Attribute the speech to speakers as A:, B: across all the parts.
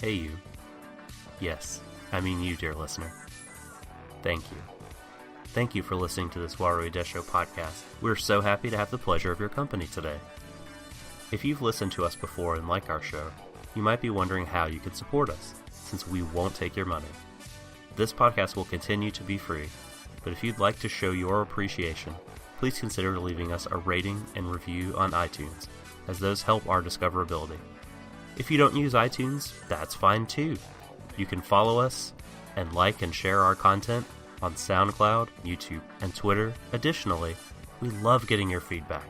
A: pay you. Yes, I mean you, dear listener. Thank you. Thank you for listening to this Warui Deshou podcast. We're so happy to have the pleasure of your company today. If you've listened to us before and like our show, you might be wondering how you could support us, since we won't take your money. This podcast will continue to be free, but if you'd like to show your appreciation, please consider leaving us a rating and review on iTunes, as those help our discoverability. If you don't use iTunes, that's fine too. You can follow us and like and share our content on SoundCloud, YouTube, and Twitter. Additionally, we love getting your feedback,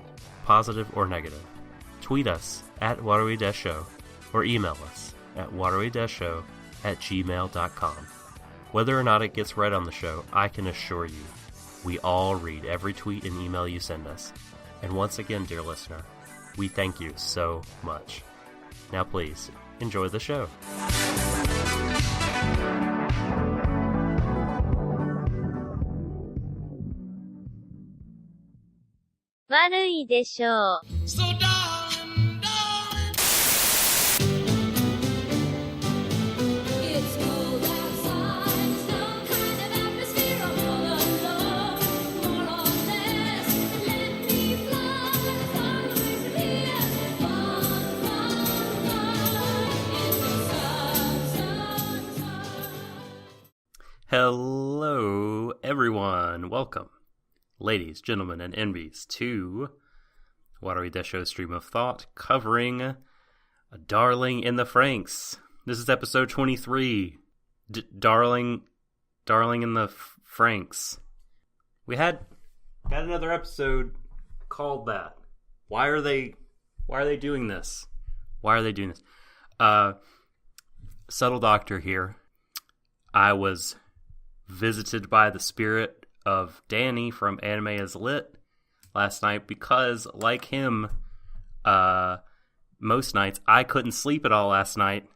A: positive or negative. Tweet us at Warui Deshou or email us at waruideshou@gmail.com. Whether or not it gets read on the show, I can assure you, we all read every tweet and email you send us. And once again, dear listener, we thank you so much. Now please, enjoy the show.
B: Warui Deshou.
C: So darling, darling, it's cold outside. Some kind of atmosphere I'm all alone, more or less. Let me fly far away from here, far, far, far in the sun.
A: Hello, everyone. Welcome, ladies, gentlemen, and envies, to Warui Deshou Stream of Thought, covering Darling in the Franxx. This is episode 23. Darling in the Franxx. We had another episode called that. Why are they doing this? Why are they doing this? Subtle Doctor here. I was visited by the spirit of Danny from Anime is Lit last night because, like him, most nights, I couldn't sleep at all last night.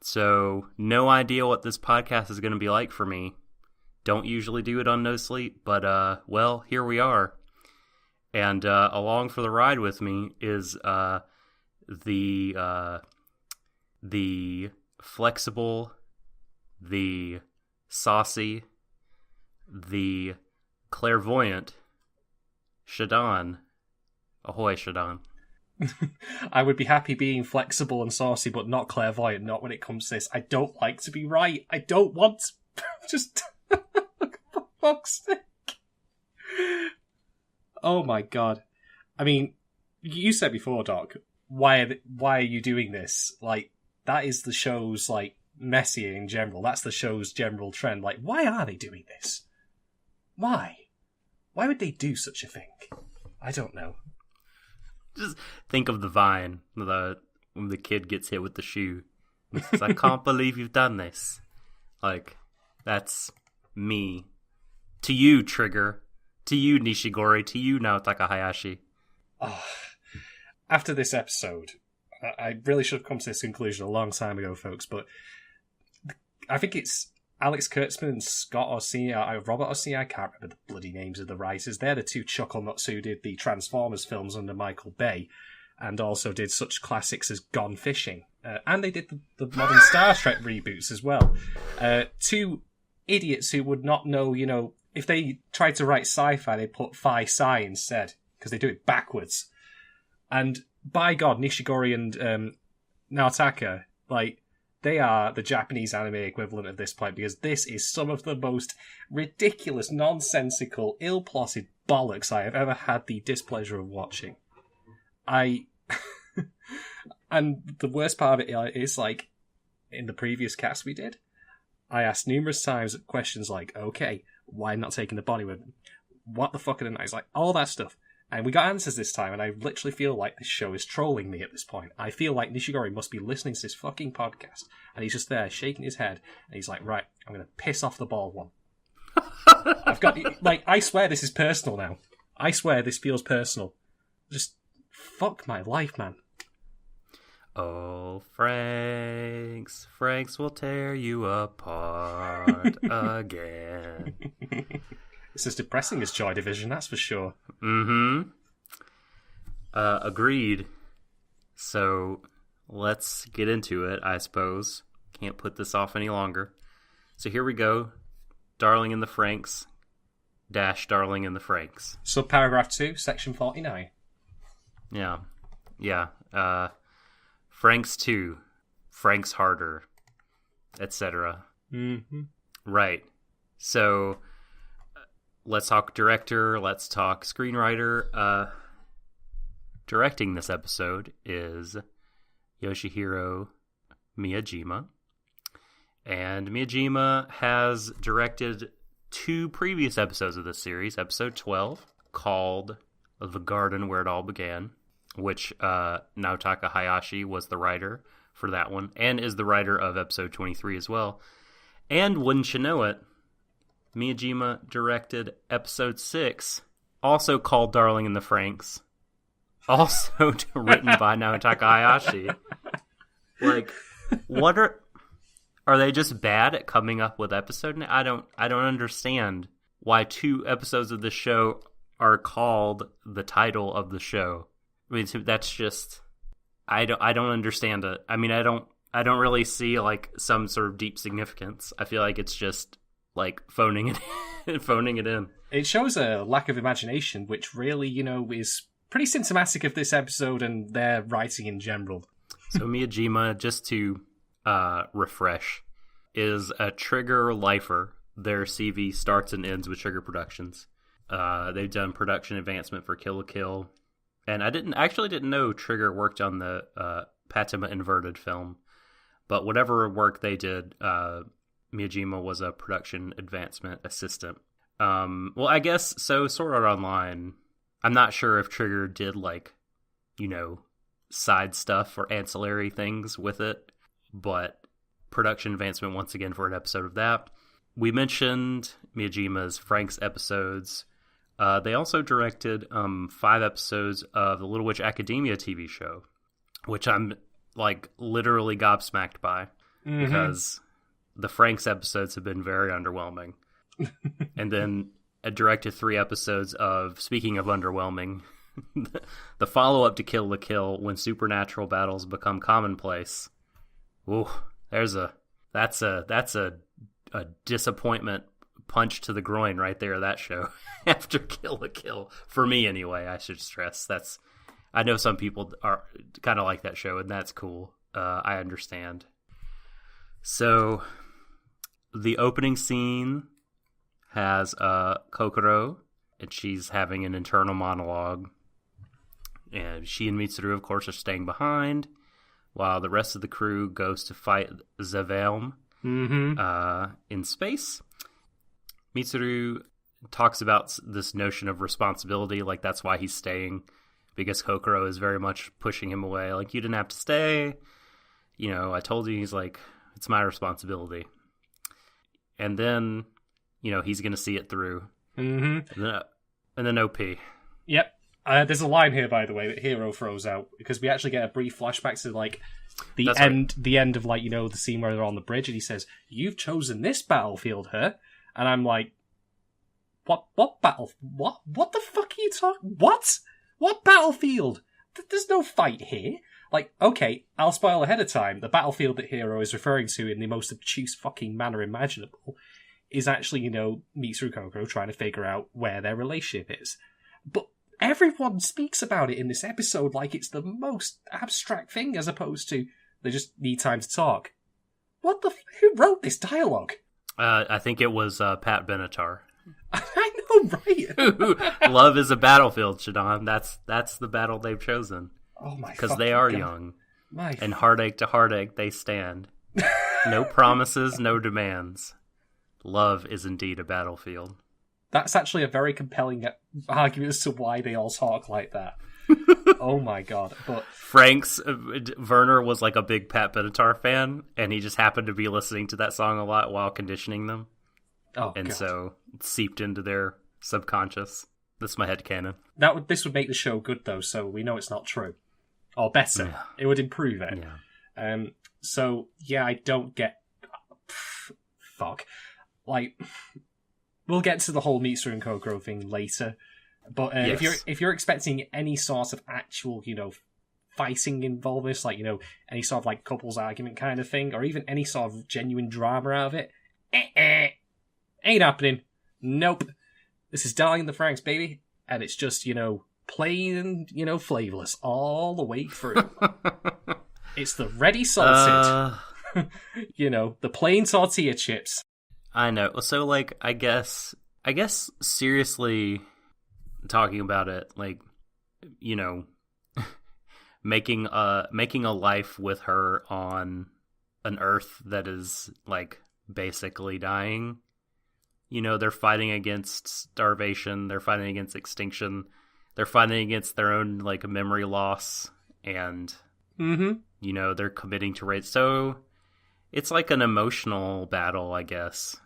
A: So, no idea what this podcast is going to be like for me. Don't usually do it on no sleep, but, well, here we are. And along for the ride with me is the flexible, the saucy, the clairvoyant Shadon. Ahoy, Shadon.
D: I would be happy being flexible and saucy, but not clairvoyant, not when it comes to this. I don't like to be right. I don't want to... Just... for fuck's sake. Oh my god. I mean, you said before, Doc, why are you doing this? Like, that is the show's, like, messier in general. That's the show's general trend. Like, why are they doing this? Why? Why would they do such a thing? I don't know.
A: Just think of the Vine, when the kid gets hit with the shoe. He says, I can't believe you've done this. Like, that's me. To you, Trigger. To you, Nishigori. To you, Naotaka Hayashi.
D: Oh, after this episode, I really should have come to this conclusion a long time ago, folks, but I think it's Alex Kurtzman and Scott Orsini, Robert Orsini, I can't remember the bloody names of the writers. They're the two chucklenuts who did the Transformers films under Michael Bay, and also did such classics as Gone Fishing. And they did the modern Star Trek reboots as well. Two idiots who would not know, if they tried to write sci-fi, they put Phi-Sci instead, because they do it backwards. And by God, Nishigori and Naotaka, like, they are the Japanese anime equivalent at this point, because this is some of the most ridiculous, nonsensical, ill-plotted bollocks I have ever had the displeasure of watching. And the worst part of it is, like, in the previous cast we did, I asked numerous times questions like, okay, why not taking the body with them? What the fuck are the knives? Like, all that stuff. And we got answers this time, and I literally feel like this show is trolling me at this point. I feel like Nishigori must be listening to this fucking podcast, and he's just there shaking his head, and he's like, right, I'm going to piss off the bald one. I've got, like, I swear this is personal now. I swear this feels personal. Just, fuck my life, man.
A: Oh, Franxx will tear you apart again.
D: It's as depressing as Joy Division, that's for sure.
A: Mm-hmm. Agreed. So, let's get into it, I suppose. Can't put this off any longer. So here we go. Darling in the Franxx dash Darling in the Franxx.
D: Subparagraph 2, section 49.
A: Yeah. Franxx 2, Franxx harder, etc.
D: Mm-hmm.
A: Right. So let's talk director. Let's talk screenwriter. Directing this episode is Yoshihiro Miyajima. And Miyajima has directed 2 previous episodes of this series. Episode 12, called The Garden Where It All Began, which Naotaka Hayashi was the writer for that one, and is the writer of episode 23 as well. And wouldn't you know it, Miyajima directed episode 6, also called Darling in the Franxx, also written by Naotaka Hayashi. Like, what are they just bad at coming up with episode? I don't understand why 2 episodes of the show are called the title of the show. I mean, that's just, I don't understand it. I mean, I don't really see like some sort of deep significance. I feel like it's just like phoning it in.
D: It shows a lack of imagination, which really, is pretty symptomatic of this episode and their writing in general.
A: So Miyajima, just to refresh, is a Trigger lifer. Their CV starts and ends with Trigger Productions. They've done production advancement for Kill la Kill. And I didn't know Trigger worked on the Fatima Inverted film. But whatever work they did, Miyajima was a production advancement assistant. Well, I guess, so Sword Art Online, I'm not sure if Trigger did, like, side stuff or ancillary things with it, but production advancement once again for an episode of that. We mentioned Miyajima's Franxx episodes. They also directed 5 episodes of the Little Witch Academia TV show, which I'm like literally gobsmacked by, because the Franxx episodes have been very underwhelming. And then I directed 3 episodes of, speaking of underwhelming, the follow-up to Kill la Kill, When Supernatural Battles Become Commonplace. Ooh, that's a disappointment punch to the groin right there, that show. After Kill la Kill, for me anyway, I should stress. I know some people are kind of like that show, and that's cool. I understand. So the opening scene has Kokoro, and she's having an internal monologue, and she and Mitsuru, of course, are staying behind while the rest of the crew goes to fight Zavelm in space. Mitsuru talks about this notion of responsibility, like that's why he's staying, because Kokoro is very much pushing him away. Like, you didn't have to stay. I told you. He's like, it's my responsibility. And then, he's going to see it through. Mm-hmm. And then OP.
D: Yep. There's a line here, by the way, that Hero throws out, because we actually get a brief flashback to, like, the end of, like, the scene where they're on the bridge, and he says, "You've chosen this battlefield, huh?" And I'm like, what battle? What the fuck are you talking? What battlefield? There's no fight here. Like, okay, I'll spoil ahead of time. The battlefield that Hero is referring to in the most obtuse fucking manner imaginable is actually, Mitsuru Kokoro trying to figure out where their relationship is. But everyone speaks about it in this episode like it's the most abstract thing, as opposed to they just need time to talk. Who wrote this dialogue?
A: I think it was Pat Benatar.
D: I know, right?
A: Love is a battlefield, Shadon. That's the battle they've chosen.
D: Oh my!
A: Because they are
D: God.
A: young, and heartache to heartache they stand. No promises, no demands. Love is indeed a battlefield.
D: That's actually a very compelling argument as to why they all talk like that. Oh my god! But
A: Frank's Werner was like a big Pat Benatar fan, and he just happened to be listening to that song a lot while conditioning them.
D: Oh,
A: and
D: God.
A: So it seeped into their subconscious. That's my headcanon.
D: This would make the show good, though, so we know it's not true. Or better. Yeah. It would improve it. Yeah. So, yeah, I don't get... Fuck. Like, we'll get to the whole Mitsuru and Kokoro thing later. But yes. if you're expecting any sort of actual, fighting involved in this, like, any sort of like couples argument kind of thing, or even any sort of genuine drama out of it. Ain't happening. Nope. This is Darling in the Franxx, baby. And it's just, plain and, flavorless all the way through. It's the ready salted. The plain tortilla chips.
A: I know. So, like, I guess seriously talking about it, like, making a life with her on an Earth that is, like, basically dying. They're fighting against starvation. They're fighting against extinction. They're fighting against their own, like, memory loss. And, they're committing to race. So it's like an emotional battle, I guess.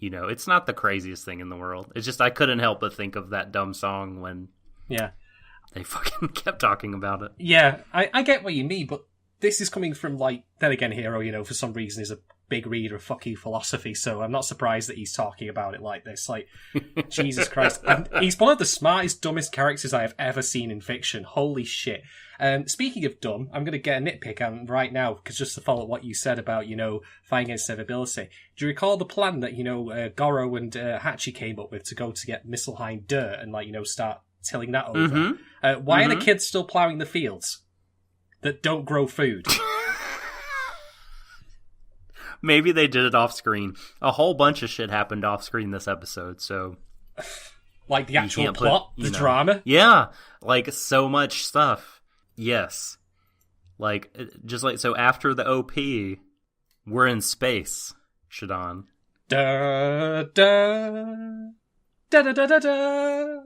A: It's not the craziest thing in the world. It's just I couldn't help but think of that dumb song when they fucking kept talking about it.
D: Yeah, I get what you mean, but this is coming from, like, then again, Hero, for some reason is a big reader of fucking philosophy, so I'm not surprised that he's talking about it like this. Like, Jesus Christ. And he's one of the smartest, dumbest characters I have ever seen in fiction. Holy shit. Speaking of dumb, I'm going to get a nitpick on right now, because just to follow what you said about, fighting against survivability. Do you recall the plan that, Goro and Hachi came up with to go to get Misselheim dirt and, like, start tilling that over? Why are the kids still ploughing the fields that don't grow food?
A: Maybe they did it off screen. A whole bunch of shit happened off screen this episode, so...
D: Like the actual plot? The drama?
A: Yeah, like so much stuff. Yes. Like, just like, so after the OP, we're in space, Shadon.
D: Da da da da da da da.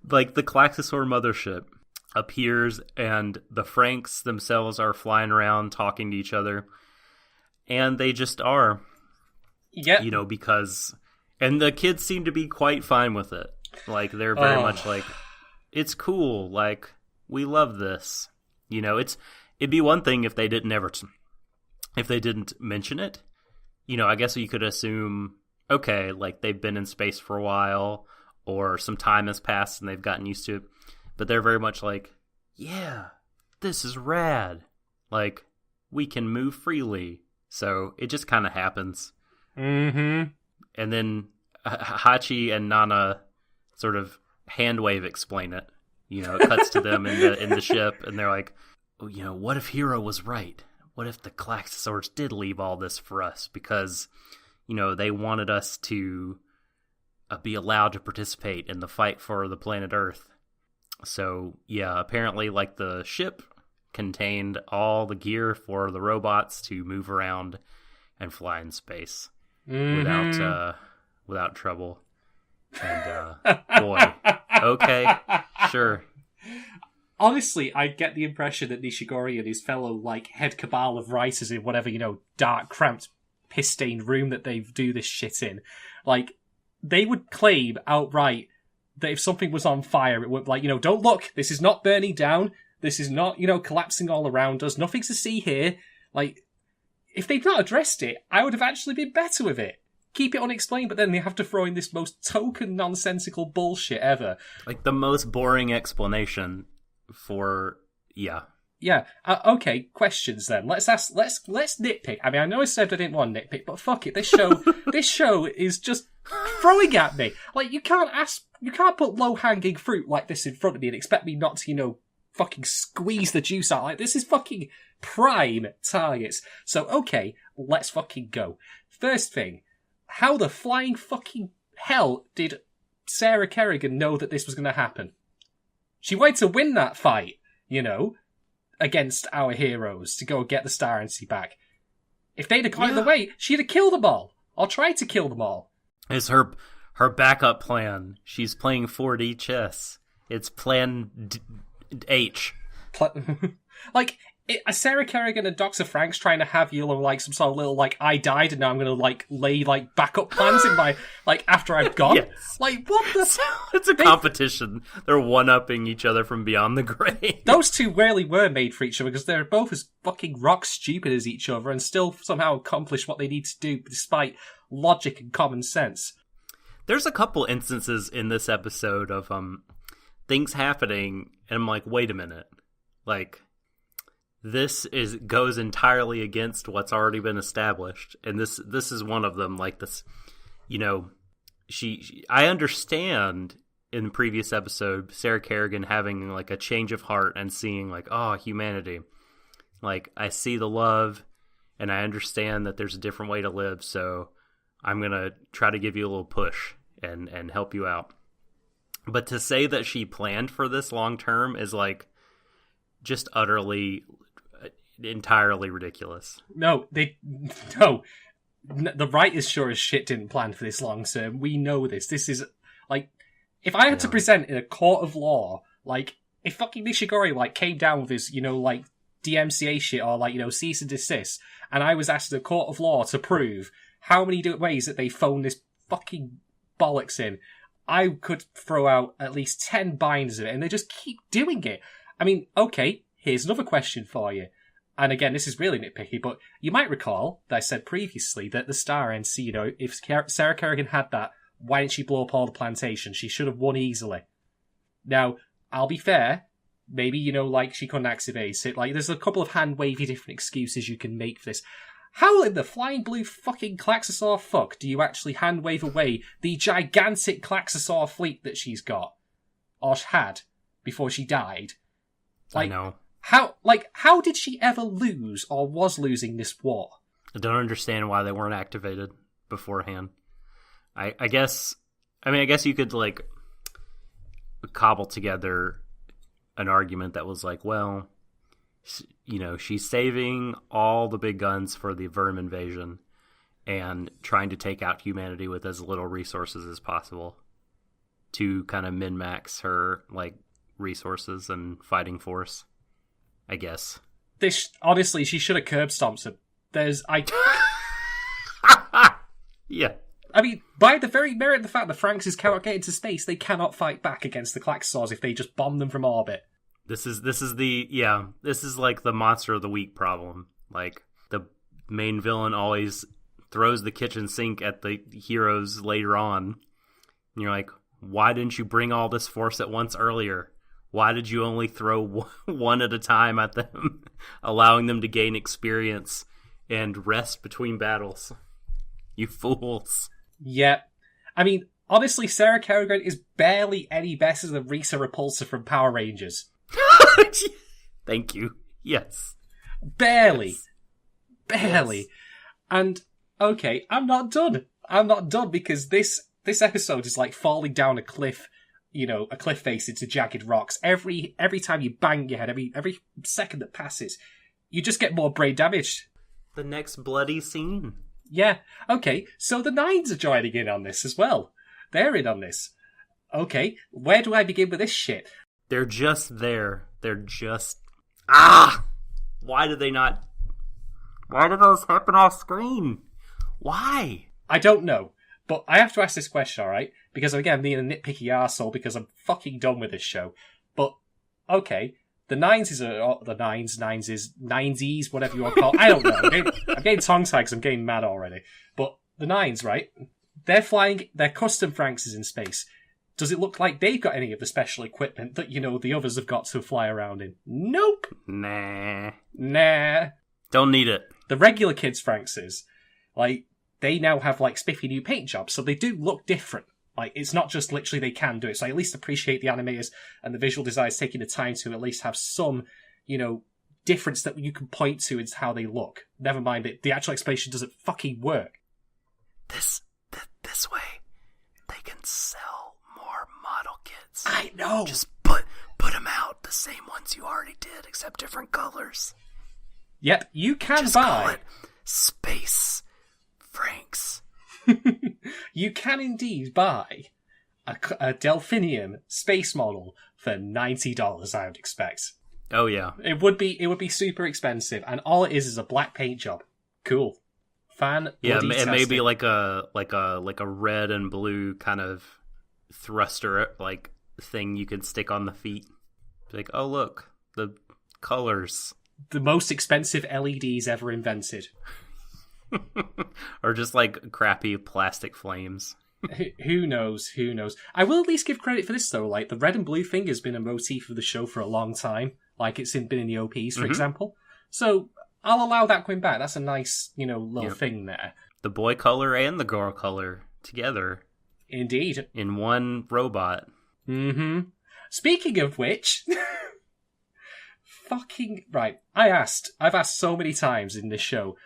A: Like, the Klaxosaur mothership appears, and the Franxx themselves are flying around talking to each other, and they just are.
D: Yeah.
A: Because... And the kids seem to be quite fine with it. Like, they're very much like, it's cool, like, we love this. It'd be one thing if they didn't mention it. I guess you could assume, okay, like, they've been in space for a while, or some time has passed and they've gotten used to it. But they're very much like, yeah, this is rad. Like, we can move freely. So it just kind of happens.
D: Mm-hmm.
A: And then Hachi and Nana sort of hand wave explain it. It cuts to them in the ship, and they're like, what if Hero was right? What if the Klaxosaurs did leave all this for us? Because, they wanted us to be allowed to participate in the fight for the planet Earth. So, yeah, apparently, like, the ship contained all the gear for the robots to move around and fly in space without trouble. And, boy, okay, sure.
D: Honestly, I get the impression that Nishigori and his fellow, like, head cabal of writers in whatever, dark, cramped, piss-stained room that they do this shit in, like, they would claim outright that if something was on fire, it would, like, don't look, this is not burning down, this is not, collapsing all around us, nothing's to see here. Like, if they'd not addressed it, I would have actually been better with it. Keep it unexplained, but then they have to throw in this most token nonsensical bullshit ever.
A: Like, the most boring explanation for, yeah.
D: Yeah, okay, questions then. Let's nitpick. I mean, I know I said I didn't want to nitpick, but fuck it, this show is just throwing at me. Like, you can't put low-hanging fruit like this in front of me and expect me not to, fucking squeeze the juice out. Like, this is fucking prime targets. So, okay, let's fucking go. First thing, how the flying fucking hell did Sarah Kerrigan know that this was going to happen? She wanted to win that fight, against our heroes to go get the Star Entity back. If they'd have gone the way, she'd have killed them all. Or tried to kill them all.
A: It's her backup plan. She's playing 4D chess. It's plan H.
D: Like, Sarah Kerrigan and Dr. Franxx trying to have like some sort of little, like, I died and now I'm going to, lay, backup plans in my, after I've gone.
A: Yes.
D: Like, what the...
A: It's a competition. They're one-upping each other from beyond the grave.
D: Those two rarely were made for each other because they're both as fucking rock stupid as each other and still somehow accomplish what they need to do despite logic and common sense.
A: There's a couple instances in this episode of, things happening, and I'm like, wait a minute. Like, this goes entirely against what's already been established. And this is one of them. Like, this, you know, I understand in the previous episode, Sarah Kerrigan having like a change of heart and seeing like, oh, humanity. Like, I see the love and I understand that there's a different way to live. So I'm going to try to give you a little push and help you out. But to say that she planned for this long term is like just utterly, entirely ridiculous.
D: No. The writers sure as shit didn't plan for this long term. We know this. This is like, if I had to present in a court of law, like, if fucking Nishigori, like, came down with his, you know, like, DMCA shit or, like, you know, cease and desist, and I was asked in a court of law to prove how many ways that they phoned this fucking bollocks in, I could throw out at least 10 binders of it, and they just keep doing it. I mean, okay, here's another question for you. And again, this is really nitpicky, but you might recall that I said previously that the Star NC, you know, if Sarah Kerrigan had that, why didn't she blow up all the plantation? She should have won easily. Now, I'll be fair. Maybe, you know, like, she couldn't activate it. Like, there's a couple of hand-wavy different excuses you can make for this. How in the flying blue fucking Klaxosaur fuck do you actually hand-wave away the gigantic Klaxosaur fleet that she's got? Or had, before she died? Like,
A: I know.
D: How did she ever lose, or was losing this war?
A: I don't understand why they weren't activated beforehand. I guess you could, like, cobble together an argument that was like, well, you know, she's saving all the big guns for the Verm invasion and trying to take out humanity with as little resources as possible to kind of min-max her, like, resources and fighting force, I guess.
D: Honestly, she should have curb stomped her.
A: Yeah.
D: I mean, by the very merit of the fact the Franxes cannot get into space, they cannot fight back against the Klaxosaurs if they just bomb them from orbit.
A: This is like the monster of the week problem. Like, the main villain always throws the kitchen sink at the heroes later on. And you're like, why didn't you bring all this force at once earlier? Why did you only throw one at a time at them, allowing them to gain experience and rest between battles? You fools.
D: Yeah. I mean, honestly, Sarah Kerrigan is barely any better than Risa Repulsa from Power Rangers.
A: Thank you. Yes.
D: Barely.
A: Yes.
D: Barely. Yes. And, okay, I'm not done. Because this episode is like falling down a cliff, you know, a cliff face into jagged rocks. Every time you bang your head, every second that passes, you just get more brain damage.
A: The next bloody scene.
D: Yeah, okay, so the Nines are joining in on this as well. They're in on this. Okay, where do I begin with this shit?
A: They're just there. They're just... Why did those happen off screen? Why?
D: I don't know, but I have to ask this question, alright? Because, again, being a nitpicky arsehole, because I'm fucking done with this show. But, okay... The Ninesies, whatever you want to call it. I don't know. I'm getting tongue-tied because I'm getting mad already. But the Nines, right? They're flying their custom Franxes in space. Does it look like they've got any of the special equipment that, you know, the others have got to fly around in? Nope.
A: Nah.
D: Don't
A: need it.
D: The regular kids' Franxes, like, they now have, like, spiffy new paint jobs, so they do look different. Like, it's not just literally they can do it. So I at least appreciate the animators and the visual designers taking the time to at least have some, you know, difference that you can point to in how they look. Never mind it. The actual explanation doesn't fucking work.
A: This way, they can sell more model kits.
D: I know.
A: Just put them out. The same ones you already did, except different colors.
D: Yep, you can
A: just
D: buy.
A: Call it Space Franxx.
D: You can indeed buy a Delphinium space model for $90, I would expect.
A: Oh yeah.
D: It would be super expensive, and all it is a black paint job. Cool.
A: Yeah, it may be like a red and blue kind of thruster like thing you could stick on the feet. Like, oh look, the colors.
D: The most expensive LEDs ever invented.
A: Or just like crappy plastic flames.
D: Who knows? Who knows? I will at least give credit for this, though. Like, the red and blue thing has been a motif of the show for a long time. Like, it's been in the OPs, for example. So, I'll allow that going back. That's a nice, little thing there.
A: The boy color and the girl color together.
D: Indeed.
A: In one robot.
D: Mm-hmm. Speaking of which... fucking... Right. I've asked so many times in this show,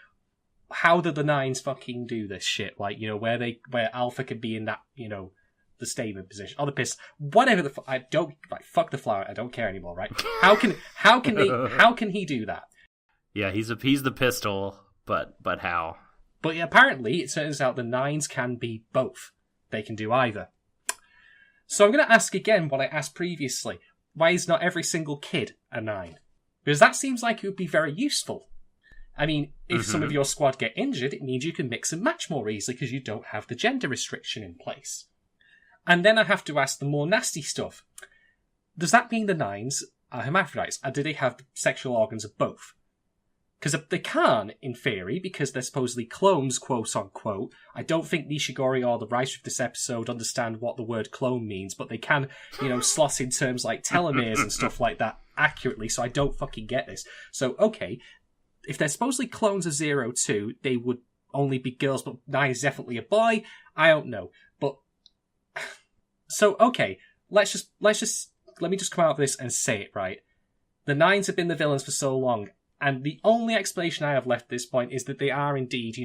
D: how do the Nines fucking do this shit? Like, where Alpha can be in that, the statement position. Or the piss. Whatever the I don't... Right, fuck the flower. I don't care anymore, right? How can he do that?
A: Yeah, he's the pistol, but how?
D: But apparently, it turns out the Nines can be both. They can do either. So I'm going to ask again what I asked previously. Why is not every single kid a 9? Because that seems like it would be very useful. I mean, if some of your squad get injured, it means you can mix and match more easily because you don't have the gender restriction in place. And then I have to ask the more nasty stuff. Does that mean the 9s are hermaphrodites? Or do they have the sexual organs of both? Because they can, in theory, because they're supposedly clones, quote-unquote. I don't think Nishigori or the writer of this episode understand what the word clone means, but they can, slot in terms like telomeres and stuff like that accurately, so I don't fucking get this. So, okay, if they're supposedly clones of 02, they would only be girls, but 9 is definitely a boy. I don't know. But, so, okay, let me just come out of this and say it, right? The 9s have been the villains for so long, and the only explanation I have left at this point is that they are indeed,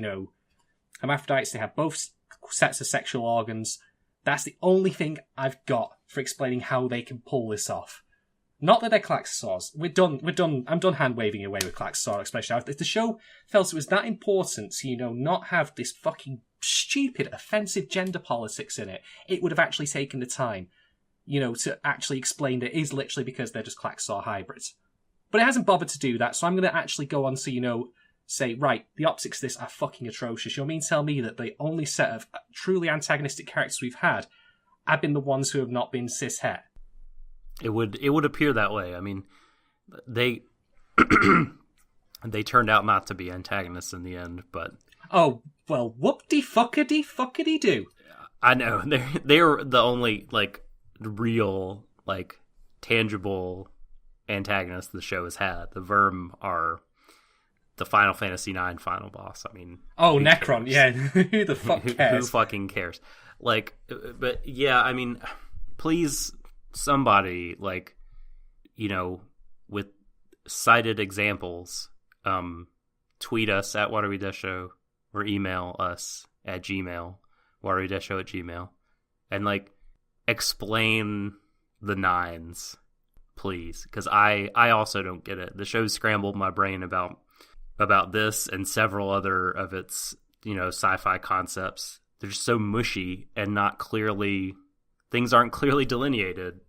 D: hermaphrodites. They have both sets of sexual organs. That's the only thing I've got for explaining how they can pull this off. Not that they're Klaxosaurs. We're done. I'm done hand-waving away with Klaxosaur explanation. If the show felt it was that important to, not have this fucking stupid, offensive gender politics in it, it would have actually taken the time, to actually explain that it is literally because they're just Klaxosaur hybrids. But it hasn't bothered to do that, so I'm going to actually go on to, say, right, the optics of this are fucking atrocious. You mean tell me that the only set of truly antagonistic characters we've had have been the ones who have not been cis-het?
A: It would appear that way. I mean, they turned out not to be antagonists in the end, but...
D: Oh, well, whoop-de-fuckity do.
A: I know. They're the only, real, tangible... antagonists the show has had. The Verm are the Final Fantasy IX final boss. I mean,
D: Necron, yeah. Who the fuck cares?
A: Who fucking cares? But yeah, I mean, please, somebody, with cited examples, tweet us at Warui Deshou or email us at Gmail, waruideshow@gmail, and, explain the 9s. Please, because I also don't get it. The show scrambled my brain about this and several other of its sci-fi concepts. They're just so mushy and not clearly, things aren't clearly delineated.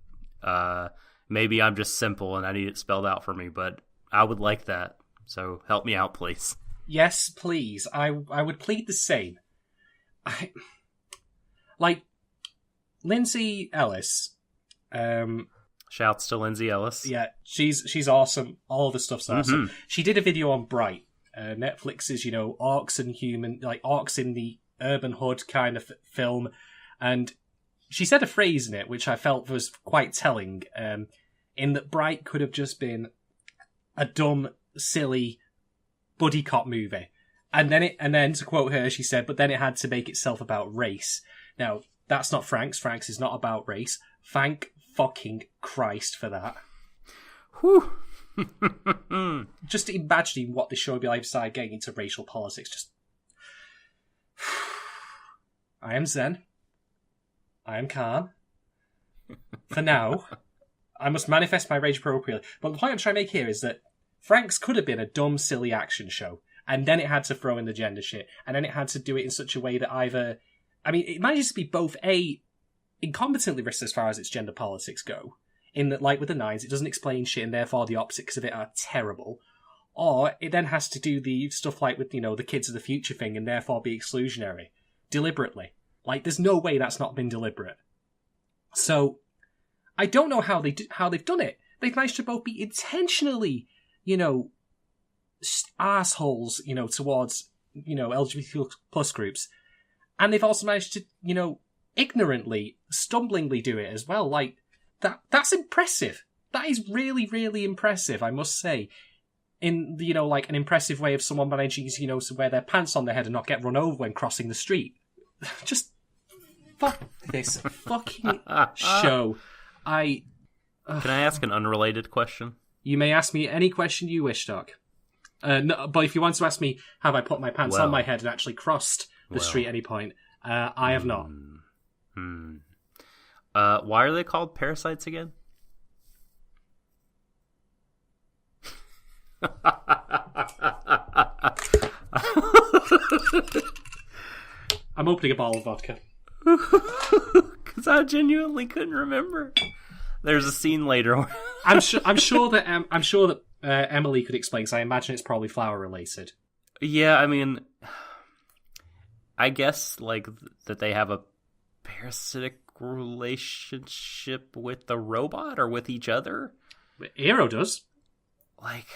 A: Maybe I'm just simple and I need it spelled out for me, but I would like that. So help me out, please.
D: Yes, please. I would plead the same. Lindsay Ellis.
A: Shouts to Lindsay Ellis.
D: Yeah, she's awesome. All the stuff's awesome. She did a video on Bright, Netflix's, orcs and human, orcs in the urban hood kind of film, and she said a phrase in it which I felt was quite telling, in that Bright could have just been a dumb, silly buddy cop movie, and then to quote her, she said, but then it had to make itself about race. Now, that's not Franxx. Franxx is not about race. Thank fucking Christ for that.
A: Whew.
D: Just imagining what this show would be like beside getting into racial politics. Just, I am Zen. I am calm. For now, I must manifest my rage appropriately. But the point I'm trying to make here is that Franxx could have been a dumb, silly action show, and then it had to throw in the gender shit, and then it had to do it in such a way that either... I mean, it manages to be both incompetently racist as far as its gender politics go, in that, with the 9s, it doesn't explain shit and therefore the optics of it are terrible, or it then has to do the stuff with, the kids of the future thing and therefore be exclusionary, deliberately. There's no way that's not been deliberate. So, I don't know how they've done it. They've managed to both be intentionally, assholes, towards, LGBTQ plus groups, and they've also managed to, ignorantly, stumblingly do it as well. Like, that's impressive. That is really, really impressive, I must say. In, you know, like an impressive way of someone managing, you know, to wear their pants on their head and not get run over when crossing the street. Just fuck this fucking show. Can
A: I ask an unrelated question?
D: You may ask me any question you wish, Doc. No, but if you want to ask me, have I put my pants on my head and actually crossed the street at any point? I have not.
A: Why are they called parasites again?
D: I'm opening a bottle of vodka.
A: Because I genuinely couldn't remember. There's a scene later.
D: I'm sure that Emily could explain, because I imagine it's probably flower related.
A: Yeah, I mean, I guess like that they have a parasitic relationship with the robot or with each other.
D: Hero does.
A: Like,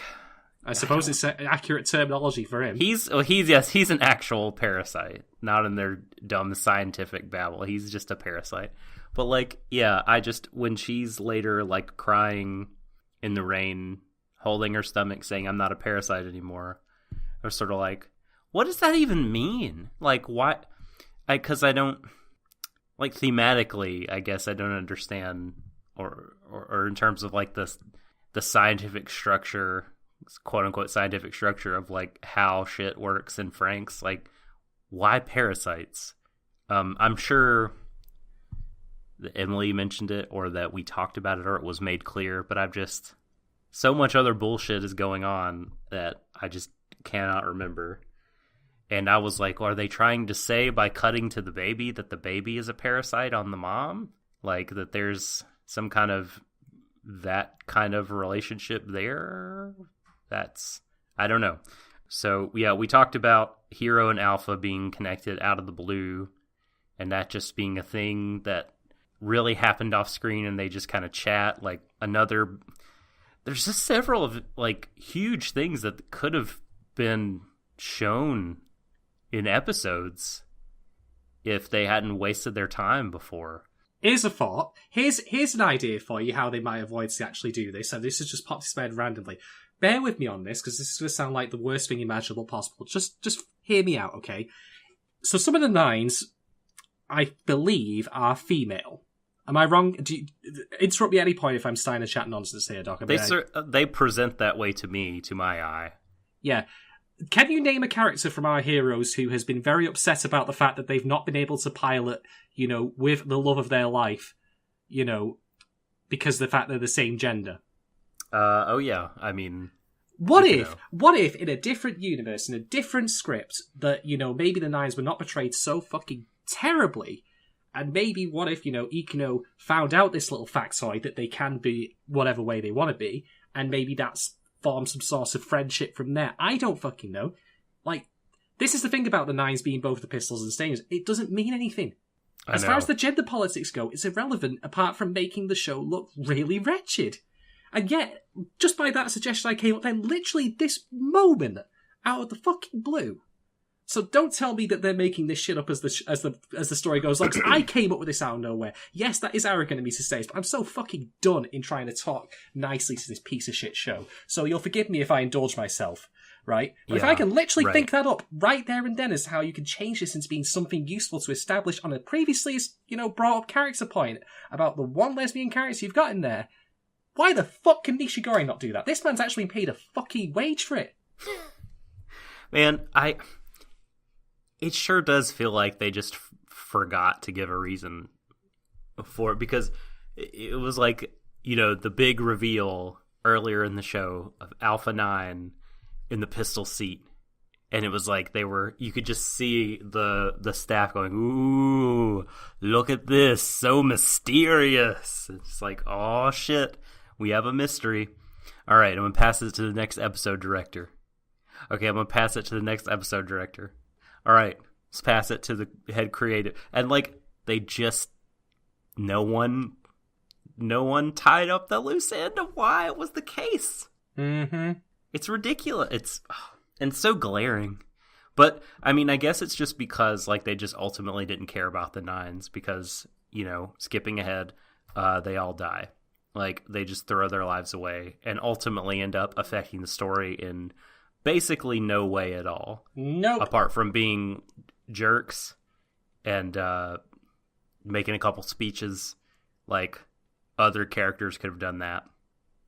D: I suppose it's accurate terminology for him.
A: He's an actual parasite, not in their dumb scientific babble. He's just a parasite. But like, yeah, when she's later like crying in the rain, holding her stomach, saying I'm not a parasite anymore, I was sort of like, what does that even mean? Like, why? Because I don't, like, thematically, I guess I don't understand, or in terms of like the scientific structure, quote unquote scientific structure of like how shit works in Franxx. Like, why parasites? I'm sure that Emily mentioned it, or that we talked about it, or it was made clear, but so much other bullshit is going on that I just cannot remember. And I was like, well, are they trying to say by cutting to the baby that the baby is a parasite on the mom? Like, that there's some kind of that kind of relationship there? I don't know. So, yeah, we talked about Hero and Alpha being connected out of the blue, and that just being a thing that really happened off screen, and they just kind of chat. Like, there's just several of like huge things that could have been shown in episodes if they hadn't wasted their time before.
D: Here's a thought. Here's an idea for you how they might avoid to actually do this. And this has just popped in my head randomly. Bear with me on this, because this is going to sound like the worst thing imaginable possible. Just hear me out, okay? So some of the Nines, I believe, are female. Am I wrong? Interrupt me at any point if I'm starting to chat nonsense here, Doc.
A: They present that way to me, to my eye.
D: Yeah. Can you name a character from our heroes who has been very upset about the fact that they've not been able to pilot, you know, with the love of their life, you know, because of the fact they're the same gender?
A: Oh yeah. I mean,
D: what if in a different universe, in a different script, that, you know, maybe the Nines were not portrayed so fucking terribly, and maybe what if, you know, Ikino found out this little factoid that they can be whatever way they want to be, and maybe that's formed some sort of friendship from there. I don't fucking know. Like, this is the thing about the Nines being both the Pistols and Stingers. It doesn't mean anything. As far as the gender politics go, it's irrelevant apart from making the show look really wretched. And yet, just by that suggestion I came up then, literally this moment, out of the fucking blue. So don't tell me that they're making this shit up as the story goes on, 'cause I came up with this out of nowhere. Yes, that is arrogant of me to say, but I'm so fucking done in trying to talk nicely to this piece of shit show. So you'll forgive me if I indulge myself, right? But if I can literally think that up right there and then as to how you can change this into being something useful to establish on a previously, you know, brought up character point about the one lesbian character you've got in there, why the fuck can Nishigori not do that? This man's actually been paid a fucking wage for it.
A: Man, it sure does feel like they just forgot to give a reason for it, because it was like, you know, the big reveal earlier in the show of Alpha 9 in the pistol seat. And it was like you could just see the staff going, ooh, look at this, so mysterious. It's like, oh shit, we have a mystery. All right, I'm going to pass it to the next episode director. Okay, I'm going to pass it to the next episode director. All right, let's pass it to the head creative. And like, they just, no one tied up the loose end of why it was the case.
D: Mm-hmm.
A: It's ridiculous. And so glaring. But, I mean, I guess it's just because, like, they just ultimately didn't care about the Nines because, you know, skipping ahead, they all die. Like, they just throw their lives away and ultimately end up affecting the story in basically no way at all.
D: Nope.
A: Apart from being jerks and making a couple speeches, like, other characters could have done that.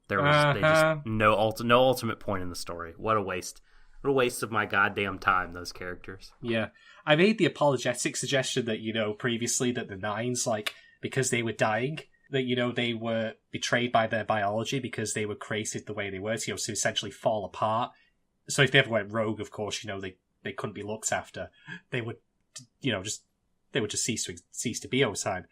A: There was they just no ultimate point in the story. What a waste. What a waste of my goddamn time, those characters.
D: Yeah. I made the apologetic suggestion that, you know, previously that the Nines, like, because they were dying, that, you know, they were betrayed by their biology because they were created the way they were, to essentially fall apart. So if they ever went rogue, of course, you know, they couldn't be looked after. They would, you know, just cease to be over time.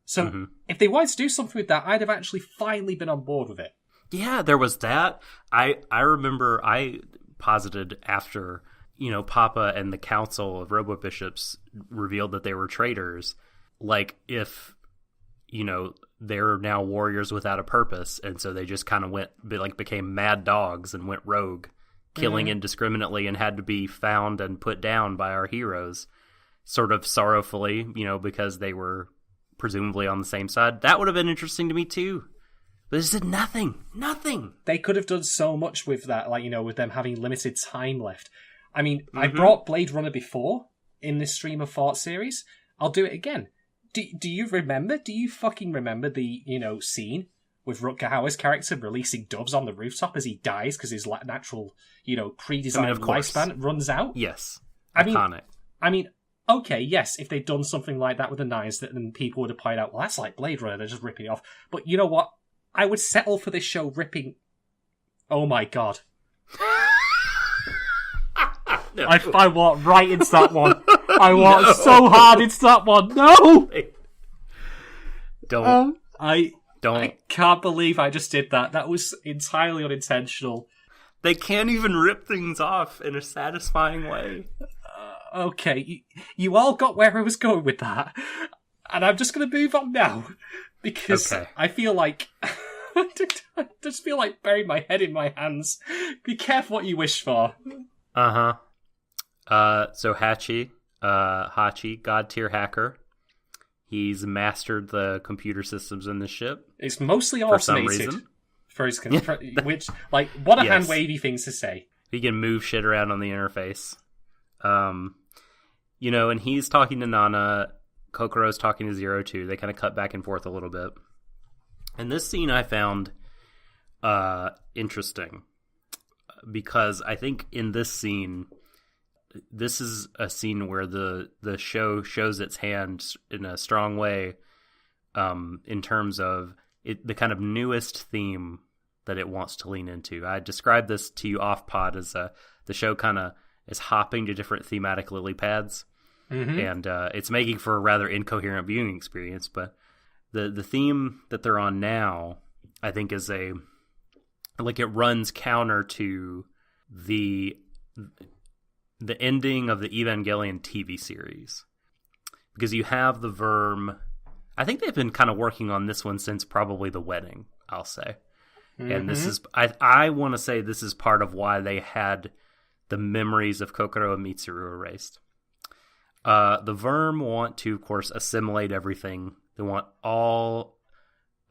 D: So if they wanted to do something with that, I'd have actually finally been on board with it.
A: Yeah, there was that. I remember I posited after, you know, Papa and the Council of Robo-Bishops revealed that they were traitors, like, if, you know, they're now warriors without a purpose, and so they just kind of became mad dogs and went rogue, killing indiscriminately, and had to be found and put down by our heroes, sort of sorrowfully, you know, because they were presumably on the same side. That would have been interesting to me too. But they just did nothing.
D: They could have done so much with that, like, you know, with them having limited time left. I mean, I brought Blade Runner before in this Stream of Thought series. I'll do it again. Do you remember? Do you fucking remember the, you know, scene with Rutger Hauer's character releasing doves on the rooftop as he dies because his natural, you know, pre-designed lifespan runs out?
A: Yes.
D: Iconic. I mean, okay, yes, if they'd done something like that with the Nines, then people would have pointed out, well, that's like Blade Runner, they're just ripping it off. But you know what? I would settle for this show ripping... Oh my god.
A: No.
D: I walked right into that one. I walked so hard into that one. No!
A: Don't.
D: I can't believe I just did that. That was entirely unintentional.
A: They can't even rip things off in a satisfying way.
D: Okay, you all got where I was going with that. And I'm just going to move on now. Because I feel like... I just feel like burying my head in my hands. Be careful what you wish for.
A: So Hachi, God tier hacker. He's mastered the computer systems in the ship.
D: It's mostly
A: automated.
D: For his which, like, what a hand-wavy things to say.
A: He can move shit around on the interface. You know, and he's talking to Nana. Kokoro's talking to Zero too. They kind of cut back and forth a little bit. And this scene I found interesting because I think in this scene, this is a scene where the show shows its hand in a strong way in terms of the kind of newest theme that it wants to lean into. I described this to you off pod as the show kind of is hopping to different thematic lily pads, and it's making for a rather incoherent viewing experience, but the theme that they're on now, I think, is it runs counter to the ending of the Evangelion TV series. Because you have the Verm, I think they've been kind of working on this one since probably the wedding, I'll say. And this is, I want to say this is part of why they had the memories of Kokoro and Mitsuru erased. The Verm want to, of course, assimilate everything. They want all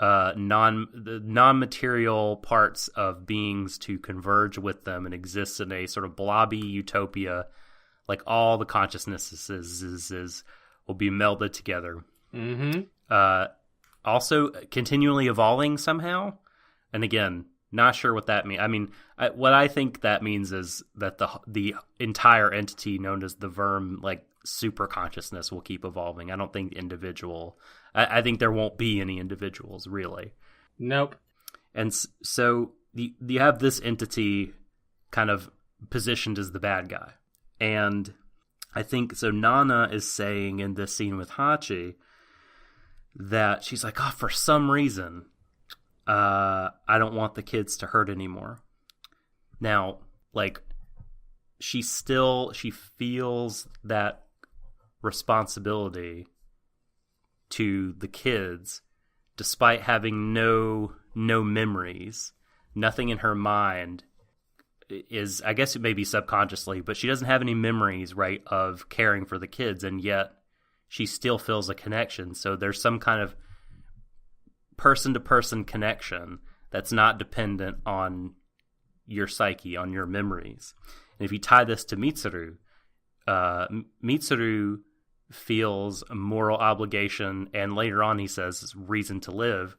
A: non-material parts of beings to converge with them and exist in a sort of blobby utopia, like all the consciousnesses will be melded together. Also, continually evolving somehow. And again, not sure what that means. I mean, what I think that means is that the entire entity known as the Verm, like, super consciousness will keep evolving. I don't think individual... I think there won't be any individuals, really.
D: Nope.
A: And so you have this entity kind of positioned as the bad guy. And I think, so Nana is saying in this scene with Hachi that she's like, for some reason, I don't want the kids to hurt anymore. Now, like, she feels that responsibility to the kids, despite having no memories, nothing in her mind is, I guess it may be subconsciously, but she doesn't have any memories, right, of caring for the kids, and yet she still feels a connection. So there's some kind of person-to-person connection that's not dependent on your psyche, on your memories. And if you tie this to Mitsuru, Mitsuru feels a moral obligation, and later on he says reason to live,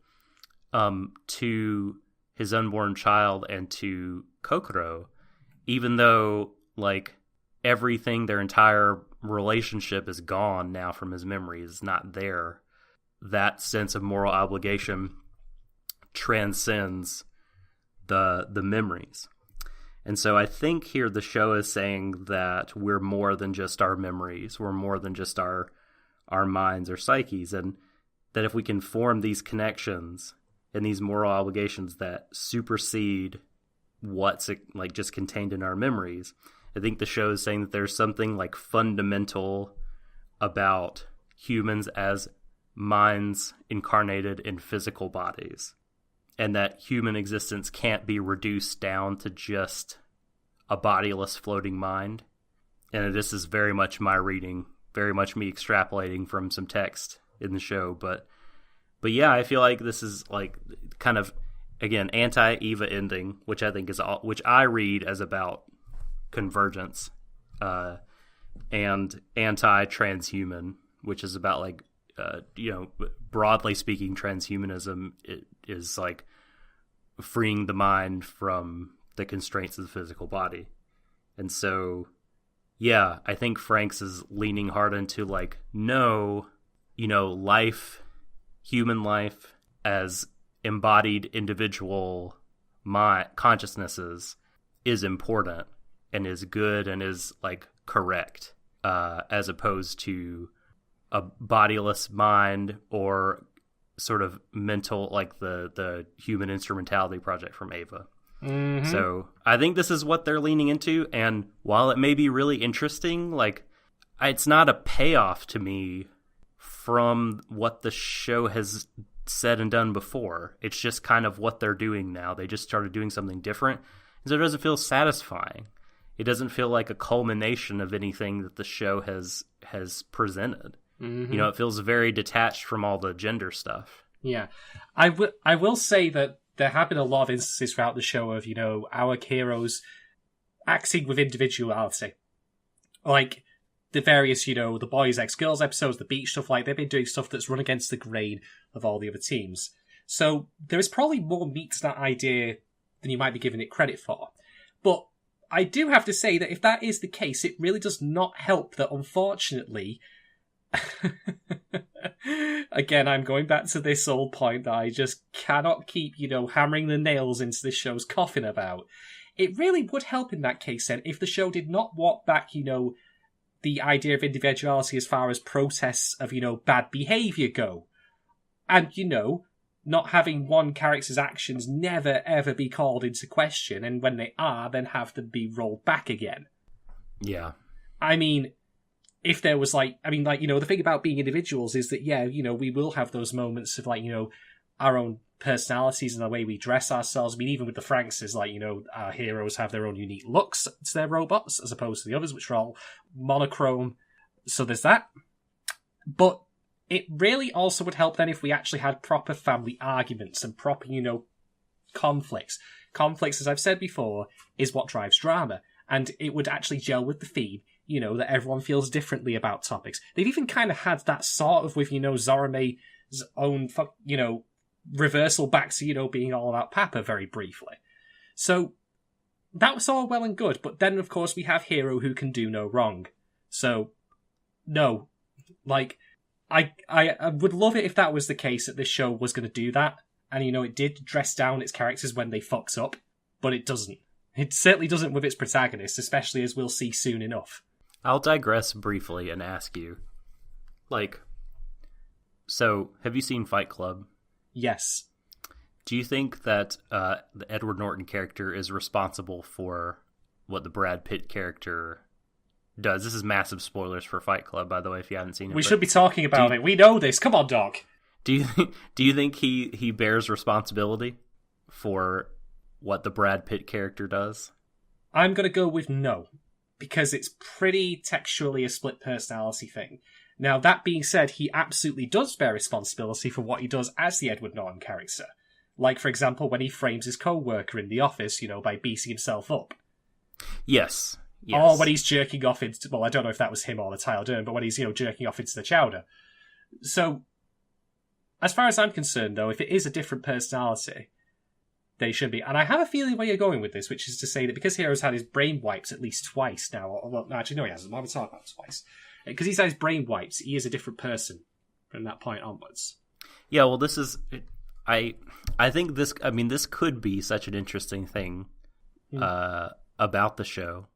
A: to his unborn child and to Kokoro, even though like everything, their entire relationship is gone now from his memory, is not there. That sense of moral obligation transcends the memories. And so I think here the show is saying that we're more than just our memories. We're more than just our minds or psyches. And that if we can form these connections and these moral obligations that supersede what's like just contained in our memories, I think the show is saying that there's something like fundamental about humans as minds incarnated in physical bodies, and that human existence can't be reduced down to just a bodiless floating mind. And this is very much my reading, very much me extrapolating from some text in the show. But yeah, I feel like this is like kind of, again, anti-Eva ending, which I think is which I read as about convergence, and anti-transhuman, which is about like, broadly speaking, transhumanism is like freeing the mind from the constraints of the physical body. And so, yeah, I think Franxx is leaning hard into like, no, life, human life as embodied individual consciousnesses is important and is good and is like correct, as opposed to a bodiless mind or sort of mental, like the Human Instrumentality Project from Ava. Mm-hmm. So I think this is what they're leaning into. And while it may be really interesting, like it's not a payoff to me from what the show has said and done before. It's just kind of what they're doing now. They just started doing something different. And so it doesn't feel satisfying. It doesn't feel like a culmination of anything that the show has presented. Mm-hmm. It feels very detached from all the gender stuff.
D: Yeah. I will say that there have been a lot of instances throughout the show of, our heroes acting with individuality. Like the various, the boys x girls episodes, the beach stuff, like they've been doing stuff that's run against the grain of all the other teams. So there is probably more meat to that idea than you might be giving it credit for. But I do have to say that if that is the case, it really does not help that, unfortunately, again, I'm going back to this old point that I just cannot keep, hammering the nails into this show's coffin about. It really would help in that case, then, if the show did not walk back, the idea of individuality as far as protests of, bad behaviour go. And, not having one character's actions never, ever be called into question, and when they are, then have them be rolled back again.
A: Yeah.
D: I mean, if there was the thing about being individuals is that, yeah, we will have those moments of our own personalities and the way we dress ourselves. I mean, even with the Franxxes, our heroes have their own unique looks to their robots as opposed to the others, which are all monochrome. So there's that. But it really also would help then if we actually had proper family arguments and proper, conflicts. Conflicts, as I've said before, is what drives drama. And it would actually gel with the theme, that everyone feels differently about topics. They've even kind of had that sort of with, Zorome's own, reversal back to, being all about Papa very briefly. So that was all well and good. But then, of course, we have Hero who can do no wrong. So, no. I would love it if that was the case, that this show was going to do that. And, it did dress down its characters when they fucked up. But it doesn't. It certainly doesn't with its protagonists, especially as we'll see soon enough.
A: I'll digress briefly and ask you, so have you seen Fight Club?
D: Yes.
A: Do you think that the Edward Norton character is responsible for what the Brad Pitt character does? This is massive spoilers for Fight Club, by the way, if you haven't seen it.
D: We should be talking about it. We know this. Come on, dog.
A: Do you think he bears responsibility for what the Brad Pitt character does?
D: I'm going to go with no, because it's pretty textually a split personality thing. Now, that being said, he absolutely does bear responsibility for what he does as the Edward Norton character. Like, for example, when he frames his co-worker in the office, by beating himself up.
A: Yes.
D: Or when he's jerking off into... Well, I don't know if that was him or the Tyler Durden, but when he's, jerking off into the chowder. So, as far as I'm concerned, though, if it is a different personality, they should be. And I have a feeling where you're going with this, which is to say that because Hero's had his brain wiped at least twice now... Well, no, actually, no, he hasn't. What am I talking about twice? Because he's had his brain wiped, he is a different person from that point onwards.
A: Yeah, well, this is... I think this... I mean, this could be such an interesting thing about the show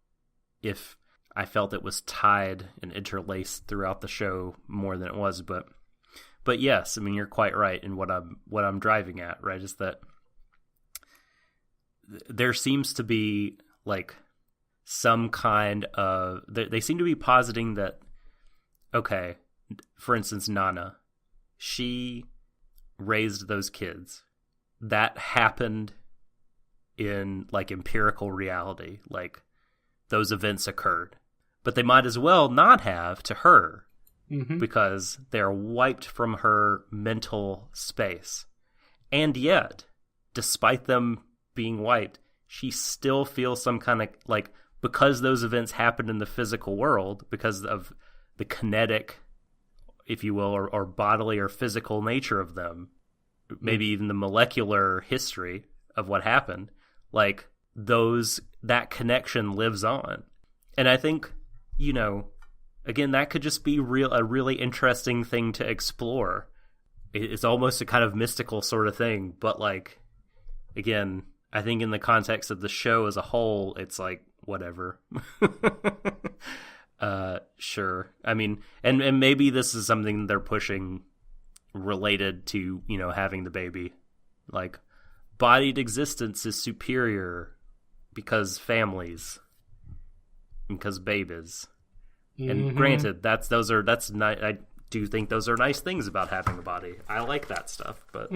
A: if I felt it was tied and interlaced throughout the show more than it was. But yes, I mean, you're quite right in what I'm driving at, right? Is that there seems to be, like, some kind of... They seem to be positing that, okay, for instance, Nana, she raised those kids. That happened in, like, empirical reality. Like, those events occurred. But they might as well not have to her, because they're wiped from her mental space. And yet, despite them being wiped, she still feels some kind of, like, because those events happened in the physical world, because of the kinetic, if you will, or bodily or physical nature of them, maybe even the molecular history of what happened, like, that connection lives on. And I think, again, that could just be a really interesting thing to explore. It's almost a kind of mystical sort of thing, but, like, again, I think in the context of the show as a whole, it's like, whatever. Sure. I mean, and maybe this is something they're pushing related to, having the baby. Like, bodied existence is superior because families, because babies. And granted, that's nice. I do think those are nice things about having a body. I like that stuff, but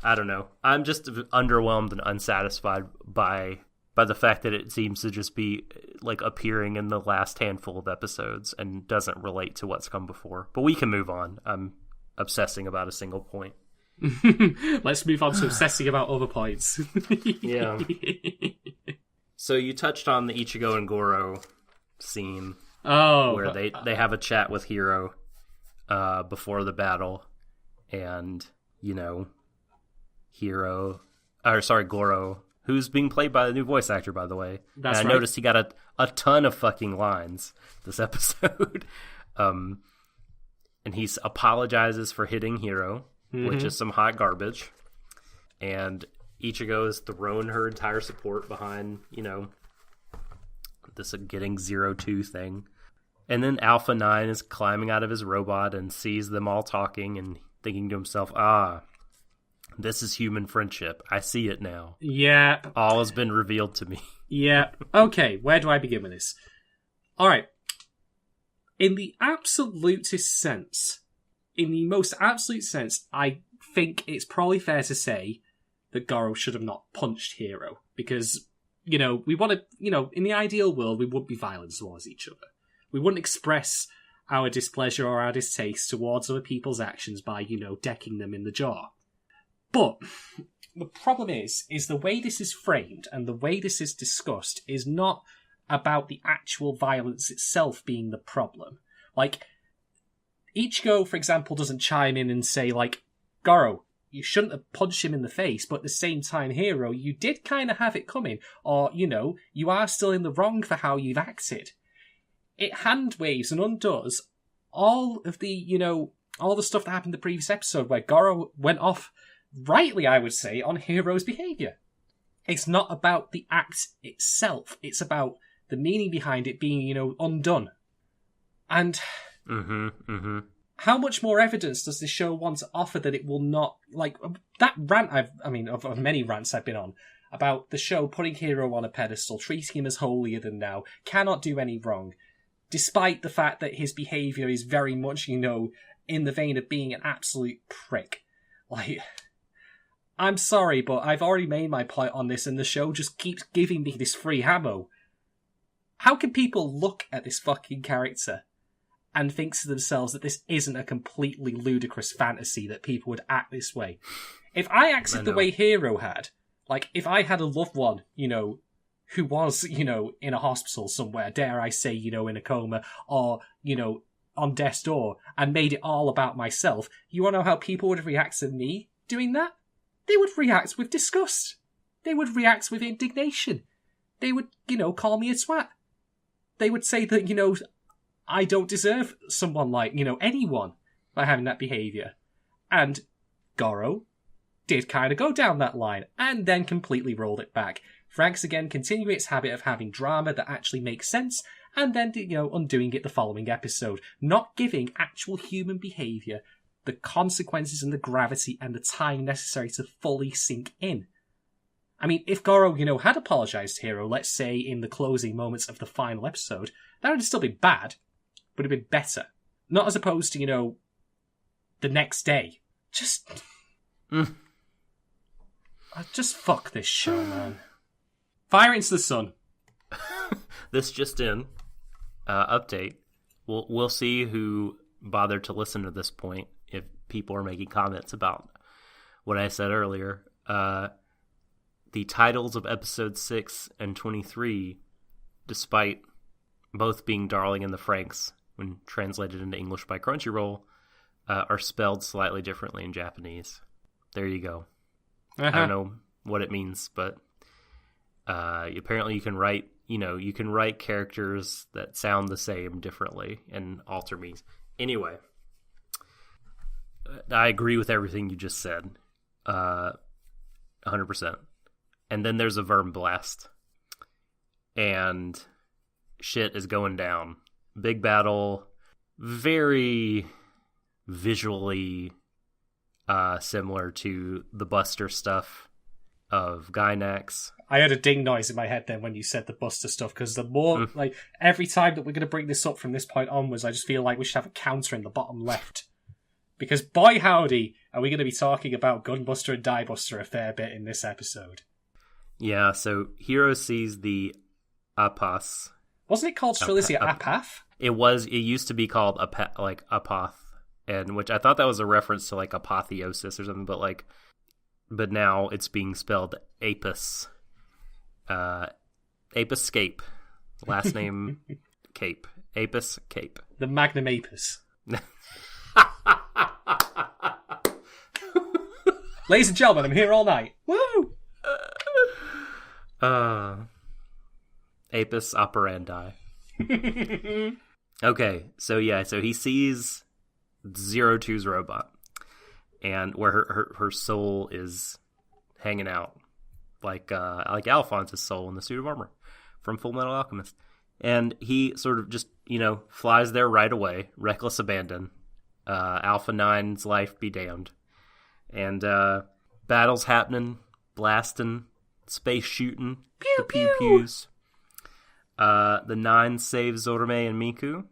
A: I don't know. I'm just underwhelmed and unsatisfied by the fact that it seems to just be, like, appearing in the last handful of episodes and doesn't relate to what's come before. But we can move on. I'm obsessing about a single point.
D: Let's move on to obsessing about other points.
A: Yeah. So you touched on the Ichigo and Goro scene.
D: Oh.
A: Where they have a chat with Hiro before the battle. And, Goro, who's being played by the new voice actor, by the way.
D: That's
A: and I noticed he got a ton of fucking lines this episode. And he apologizes for hitting Hiro, which is some hot garbage. And Ichigo has thrown her entire support behind, this getting 0-2 thing. And then Alpha 9 is climbing out of his robot and sees them all talking and thinking to himself, this is human friendship. I see it now.
D: Yeah.
A: All has been revealed to me.
D: Yeah. Okay, where do I begin with this? Alright. In the absolutist sense, I think it's probably fair to say that Goro should have not punched Hiro. Because, we want to, in the ideal world, we wouldn't be violent towards each other. We wouldn't express our displeasure or our distaste towards other people's actions by, decking them in the jaw. But the problem is the way this is framed and the way this is discussed is not about the actual violence itself being the problem. Like, Ichigo, for example, doesn't chime in and say, like, Goro, you shouldn't have punched him in the face, but at the same time, Hiro, you did kind of have it coming. Or, you are still in the wrong for how you've acted. It hand waves and undoes all of the, all the stuff that happened in the previous episode where Goro went off, rightly, I would say, on Hiro's behaviour. It's not about the act itself. It's about the meaning behind it being, undone. And how much more evidence does this show want to offer that it will not... Like, that rant of many rants I've been on, about the show putting Hiro on a pedestal, treating him as holier than thou, cannot do any wrong, despite the fact that his behaviour is very much, in the vein of being an absolute prick. Like... I'm sorry, but I've already made my point on this, and the show just keeps giving me this free ammo. How can people look at this fucking character and think to themselves that this isn't a completely ludicrous fantasy that people would act this way? If I acted the way Hero had, like, if I had a loved one, who was, in a hospital somewhere, dare I say, in a coma, or, on death's door, and made it all about myself, you want to know how people would react to me doing that? They would react with disgust. They would react with indignation. They would, call me a twat. They would say that, I don't deserve someone like, anyone by having that behaviour. And Goro did kind of go down that line, and then completely rolled it back. Franxx again continuing its habit of having drama that actually makes sense, and then, undoing it the following episode. Not giving actual human behaviour the consequences and the gravity and the time necessary to fully sink in. I mean, if Goro, had apologised to Hero, let's say in the closing moments of the final episode, that would have still been bad, but it'd been better. Not as opposed to, the next day. Just... Just fuck this show, man. Fire into the sun.
A: This just in. Update. We'll see who bothered to listen to this point if people are making comments about what I said earlier. The titles of episode 6 and 23, despite both being Darling in the Franxx when translated into English by Crunchyroll, are spelled slightly differently in Japanese. There you go. I don't know what it means, but apparently you can write characters that sound the same differently and alter meanings. Anyway, I agree with everything you just said, 100%. And then there's a Verm Blast, and shit is going down. Big battle, very visually similar to the Buster stuff of Gainax.
D: I heard a ding noise in my head then when you said the Buster stuff, because the more, every time that we're going to bring this up from this point onwards, I just feel like we should have a counter in the bottom left. Because boy howdy, are we going to be talking about Gunbuster and Diebuster a fair bit in this episode.
A: Yeah, so Hero sees the Apas.
D: Wasn't it called Strelitzia Apath?
A: It used to be called Apoth, and which I thought that was a reference to like apotheosis or something, but now it's being spelled Apis. Apis Cape. Last name Cape. Apis Cape.
D: The Magnum Apis. Ladies and gentlemen, I'm here all night. Woo!
A: Apis operandi. Okay, so he sees Zero Two's robot, and where her soul is hanging out, like Alphonse's soul in the suit of armor from Full Metal Alchemist, and he sort of just flies there right away, reckless abandon. Alpha 9's life be damned, and battles happening, blasting, space shooting, the pew pews. The 9 saves Zorome and Miku,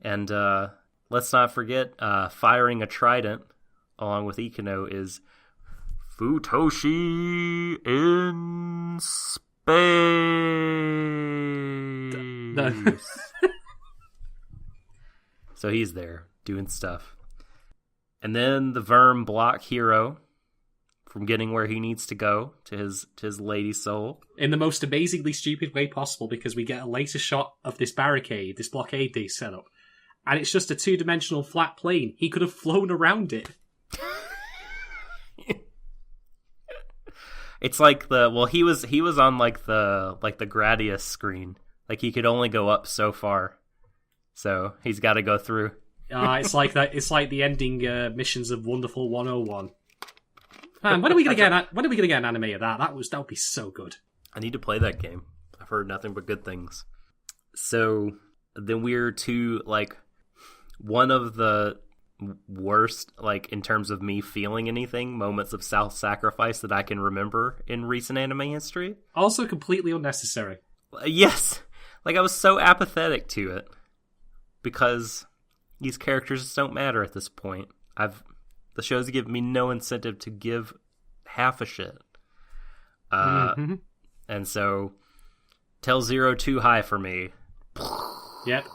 A: and let's not forget, firing a trident along with Ikano is Futoshi in space. So he's there doing stuff, and then the Verm block Hero from getting where he needs to go to his lady soul
D: in the most amazingly stupid way possible, because we get a later shot of this barricade, this blockade they set up, and it's just a 2-dimensional flat plane. He could have flown around it.
A: It's like he was on like the Gradius screen, like he could only go up so far, so he's got to go through.
D: It's like that. It's like the ending missions of Wonderful 101. Man, when are we gonna get an anime of that? That would be so good.
A: I need to play that game. I've heard nothing but good things. So then we're to one of the worst, in terms of me feeling anything, moments of self-sacrifice that I can remember in recent anime history.
D: Also completely unnecessary.
A: Yes. I was so apathetic to it because these characters just don't matter at this point. The show's given me no incentive to give half a shit. And so, tell 0 too high for me.
D: Yep.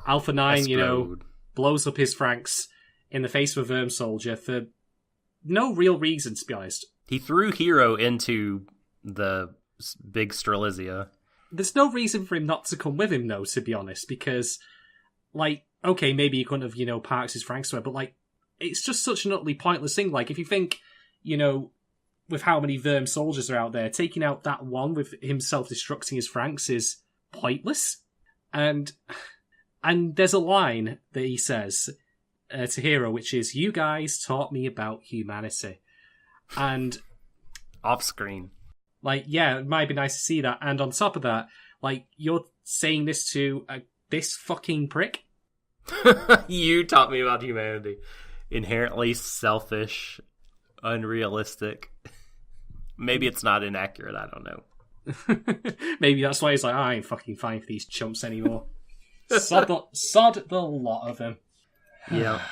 D: Alpha 9,
A: Explode.
D: blows up his Franxx in the face of a Verm soldier for no real reason, to be honest.
A: He threw Hero into the big Strelizia.
D: There's no reason for him not to come with him, though, to be honest, because, like, okay, maybe he couldn't have, parked his Franxx somewhere, but, like, it's just such an utterly pointless thing. Like, if you think, with how many Verm soldiers are out there, taking out that one with him self-destructing his Franxx is pointless. And there's a line that he says to Hero, which is, "You guys taught me about humanity." And
A: Off screen.
D: like, yeah, it might be nice to see that. And on top of that, like, you're saying this to this fucking prick?
A: You taught me about humanity. Inherently selfish, unrealistic. Maybe it's not inaccurate, I don't know.
D: Maybe that's why he's like, I ain't fucking fine for these chumps anymore. Sod the lot of them.
A: Yeah.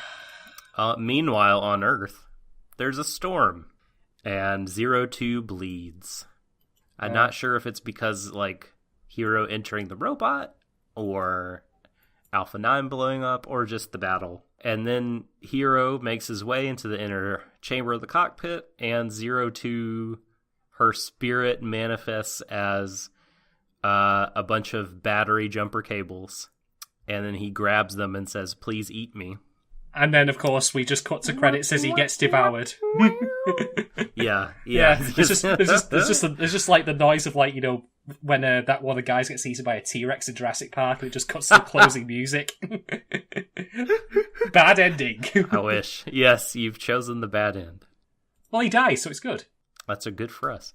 A: Meanwhile, on Earth, there's a storm, and 02 bleeds. I'm not sure if it's because, like, Hero entering the robot, or Alpha 9 blowing up, or just the battle. And then Hero makes his way into the inner chamber of the cockpit, and 02, her spirit manifests as a bunch of battery jumper cables. And then he grabs them and says, "Please eat me."
D: And then, of course, we just cut to credits as he gets devoured.
A: Yeah.
D: There's just like the noise of, like, when that one of the guys gets eaten by a T-Rex in Jurassic Park, and it just cuts to the closing music. Bad ending.
A: I wish. Yes, you've chosen the bad end.
D: Well, he dies, so it's good.
A: That's a good for us.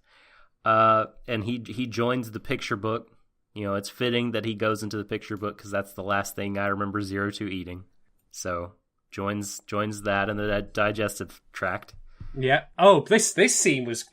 A: And he joins the picture book. It's fitting that he goes into the picture book because that's the last thing I remember 02 eating. So joins that in the digestive tract.
D: Yeah. Oh, this scene was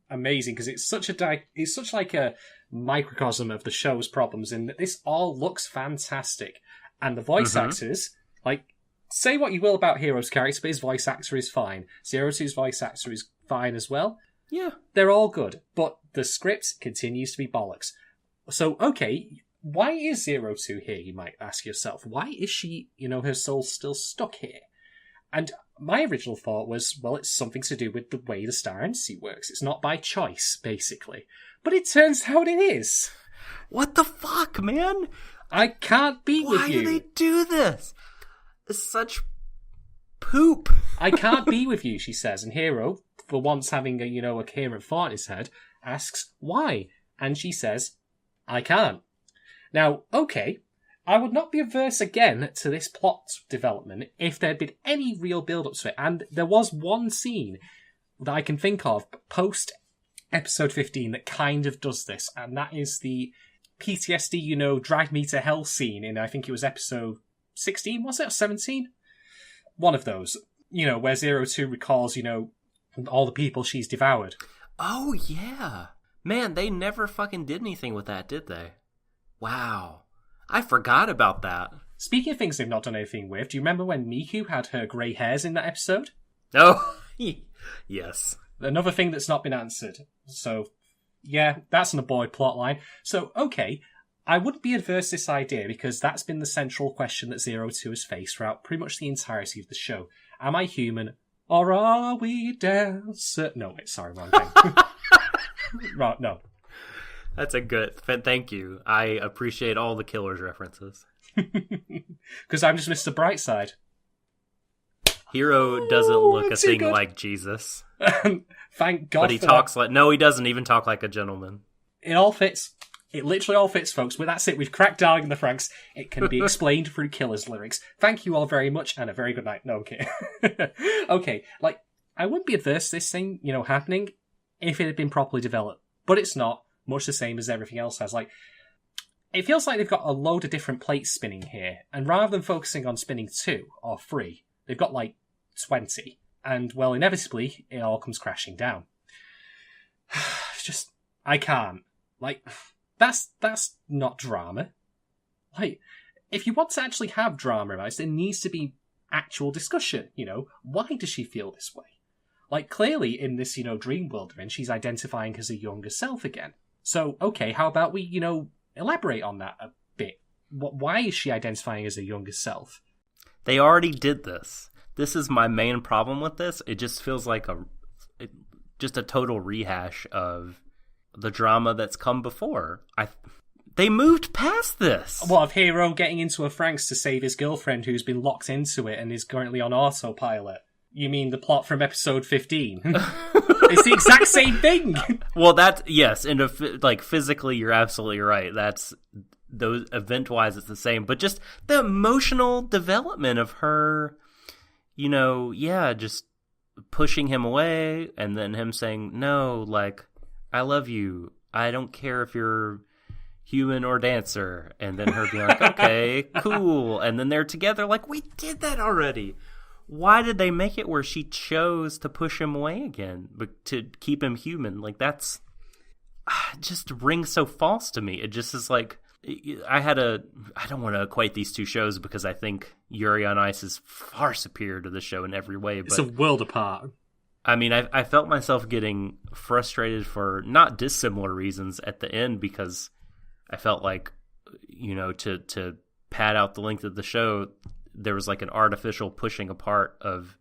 D: amazing because it's such like a microcosm of the show's problems in that this all looks fantastic, and the voice actors, like, say what you will about Hero's character, but his voice actor is fine. 02's voice actor is fine as well.
A: Yeah,
D: they're all good, but the script continues to be bollocks. So, okay, why is 02 here, you might ask yourself? Why is she, her soul still stuck here? And my original thought was, well, it's something to do with the way the Star Entity works. It's not by choice, basically. But it turns out it is.
A: What the fuck, man?
D: I can't be with you.
A: Why do they do this? It's such poop.
D: I can't be with you, she says. And Hero, for once having a coherent thought in his head, asks, why? And she says, I can't. Now, okay, I would not be averse again to this plot development if there'd been any real build-up to it. And there was one scene that I can think of post episode 15 that kind of does this, and that is the PTSD, drag me to hell scene in, I think it was episode 16, was it? Or 17? One of those. Where 02 recalls, all the people she's devoured.
A: Oh, yeah. Man, they never fucking did anything with that, did they? Wow. I forgot about that.
D: Speaking of things they've not done anything with, do you remember when Miku had her grey hairs in that episode?
A: Oh, yes.
D: Another thing that's not been answered. So, yeah, that's an avoid plotline. So, okay, I wouldn't be adverse to this idea because that's been the central question that 02 has faced throughout pretty much the entirety of the show. Am I human, or are we dancer? No, wait, sorry, wrong thing. Right, no.
A: That's a good... Thank you. I appreciate all the Killers references.
D: Because I'm just Mr. Brightside.
A: Hero doesn't look a thing
D: good.
A: like Jesus.
D: Thank God.
A: But he talks like... No, he doesn't even talk like a gentleman.
D: It all fits. It literally all fits, folks. But that's it. We've cracked Darling in the Franxx. It can be explained through Killer's lyrics. Thank you all very much, and a very good night. No, okay. Okay, like, I wouldn't be adverse to this thing, happening if it had been properly developed. But it's not. Much the same as everything else has. Like, it feels like they've got a load of different plates spinning here, and rather than focusing on spinning 2 or 3, they've got like 20, and well, inevitably, it all comes crashing down. Just, I can't. Like, that's not drama. Like, if you want to actually have drama about it, there needs to be actual discussion, Why does she feel this way? Like, clearly, in this, dream world they're in, she's identifying as a younger self again. So, okay, how about we, elaborate on that a bit? why is she identifying as her younger self?
A: They already did this. This is my main problem with this. It just feels like just a total rehash of the drama that's come before. They moved past this.
D: What, of Hero getting into a Franxx to save his girlfriend who's been locked into it and is currently on autopilot? You mean the plot from episode 15? It's the exact same thing.
A: Well, yes, and physically, you're absolutely right. That's those event-wise, it's the same, but just the emotional development of her, just pushing him away, and then him saying, "No, like, I love you. I don't care if you're human or dancer," and then her being like, "Okay, cool," and then they're together. Like, we did that already. Why did they make it where she chose to push him away again, but to keep him human? Like, that's just rings so false to me. It just is like, I don't want to equate these two shows because I think Yuri on Ice is far superior to the show in every way. But
D: it's a world apart.
A: I mean, I felt myself getting frustrated for not dissimilar reasons at the end, because I felt like, to pad out the length of the show, there was like an artificial pushing apart of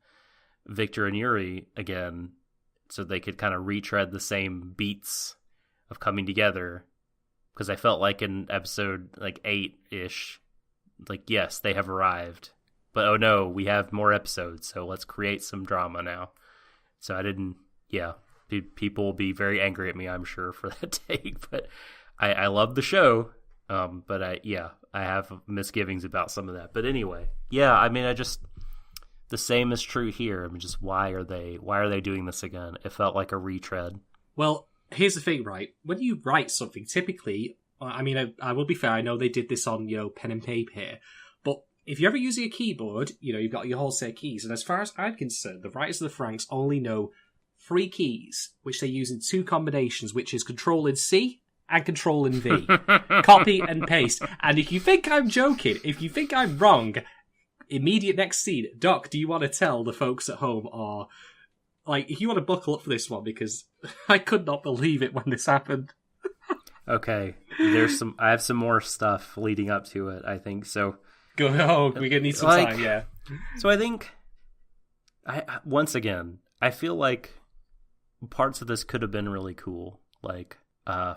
A: Victor and Yuri again, so they could kind of retread the same beats of coming together. Because I felt like in episode 8-ish, yes, they have arrived, but oh no, we have more episodes, so let's create some drama now. So people will be very angry at me, I'm sure, for that take, but I love the show, but I have misgivings about some of that. But anyway, I mean, the same is true here. I mean, just why are they doing this again? It felt like a retread.
D: Well, here's the thing, right? When you write something, typically, I mean, I will be fair, I know they did this on, pen and paper here, but if you're ever using a keyboard, you've got your whole set of keys, and as far as I'm concerned, the writers of the Franxx only know 3 keys, which they use in 2 combinations, which is Control and C and Control and V. Copy and paste. And if you think I'm joking, if you think I'm wrong, immediate next scene, Doc, do you want to tell the folks at home, or if you want to buckle up for this one, because I could not believe it when this happened.
A: Okay, I have some more stuff leading up to it, I think. So
D: go. Oh, we're gonna need some time. Yeah.
A: So I think, once again, I feel like parts of this could have been really cool, like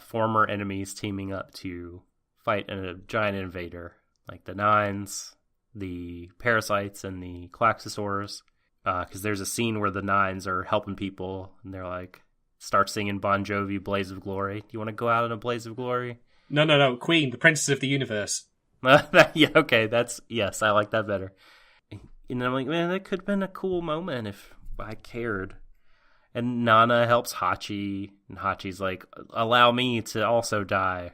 A: former enemies teaming up to fight a giant invader, like the Nines, the Parasites, and the Klaxosaurs. Because there's a scene where the Nines are helping people, and they're like, start singing Bon Jovi, Blaze of Glory. Do you want to go out in a blaze of glory?
D: No. Queen, the Princess of the Universe.
A: Yeah, okay, yes, I like that better. And I'm like, man, that could have been a cool moment if I cared. And Nana helps Hachi, and Hachi's like, allow me to also die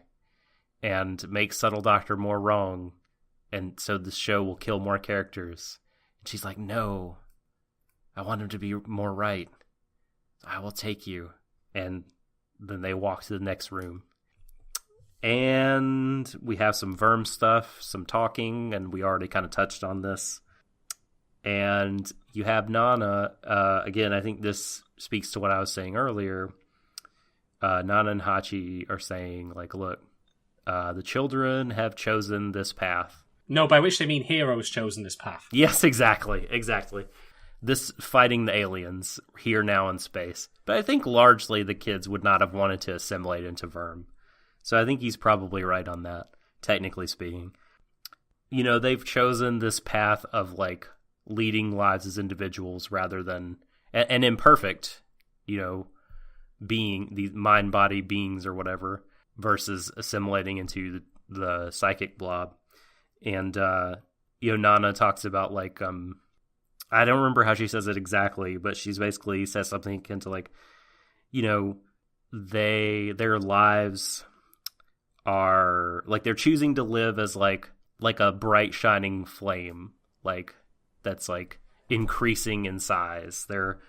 A: and make Subtle Doctor more wrong, and so the show will kill more characters. And she's like, no, I want him to be more right. I will take you. And then they walk to the next room. And we have some Verm stuff, some talking, and we already kind of touched on this. And you have Nana, again, I think this speaks to what I was saying earlier. Nana and Hachi are saying, look, the children have chosen this path.
D: No, by which they mean Hero's chosen this path.
A: Yes, exactly. This fighting the aliens here now in space. But I think largely the kids would not have wanted to assimilate into Verm. So I think he's probably right on that, technically speaking. They've chosen this path of leading lives as individuals rather than an imperfect, being, these mind-body beings or whatever, versus assimilating into the psychic blob. And, Nana talks about I don't remember how she says it exactly, but she's basically says something akin to their lives are they're choosing to live as like a bright shining flame, that's increasing in size. They're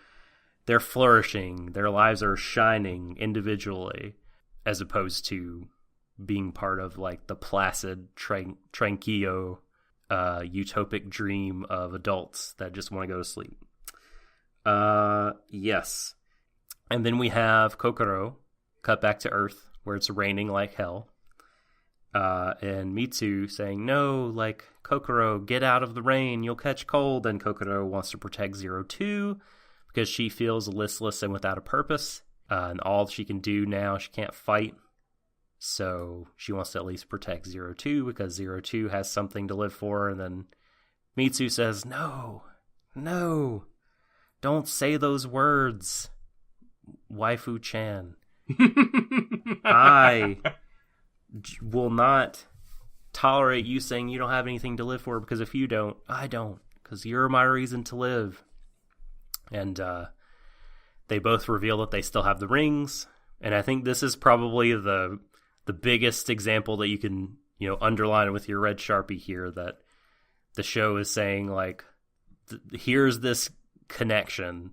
A: flourishing. Their lives are shining individually, as opposed to being part of the placid, tranquillo, utopic dream of adults that just want to go to sleep. Yes. And then we have Kokoro cut back to Earth, where it's raining like hell. and Mitsu saying, no, like, Kokoro, get out of the rain, you'll catch cold. And Kokoro wants to protect 02 because she feels listless and without a purpose. And all she can do now, she can't fight. So she wants to at least protect 02 because 02 has something to live for. And then Mitsu says, no, don't say those words, Waifu-chan. I will not tolerate you saying you don't have anything to live for, because if you don't, I don't, because you're my reason to live. And they both reveal that they still have the rings. And I think this is probably the biggest example that you can, underline with your red Sharpie here, that the show is saying, like, here's this connection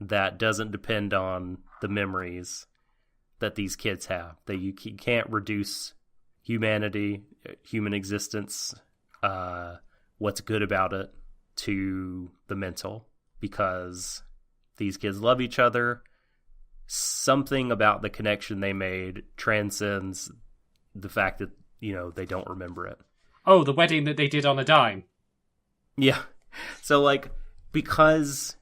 A: that doesn't depend on the memories that these kids have. That you can't reduce humanity, human existence, what's good about it, to the mental, because these kids love each other. Something about the connection they made transcends the fact that, they don't remember it.
D: Oh, the wedding that they did on a dime.
A: Yeah. So, like, because,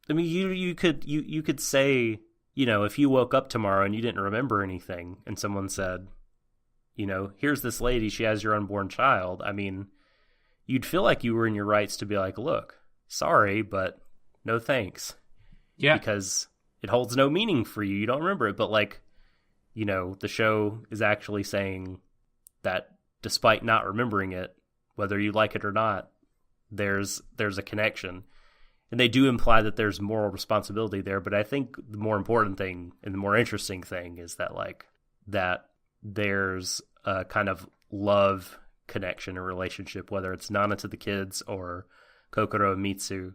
A: I mean, you could say, if you woke up tomorrow and you didn't remember anything and someone said, here's this lady, she has your unborn child. I mean, you'd feel like you were in your rights to be like, look, sorry, but no thanks.
D: Yeah.
A: Because it holds no meaning for you. You don't remember it. But, like, the show is actually saying that despite not remembering it, whether you like it or not, there's a connection. And they do imply that there's moral responsibility there. But I think the more important thing and the more interesting thing is that, like, that there's a kind of love connection or relationship, whether it's Nana to the kids or Kokoro and Mitsu,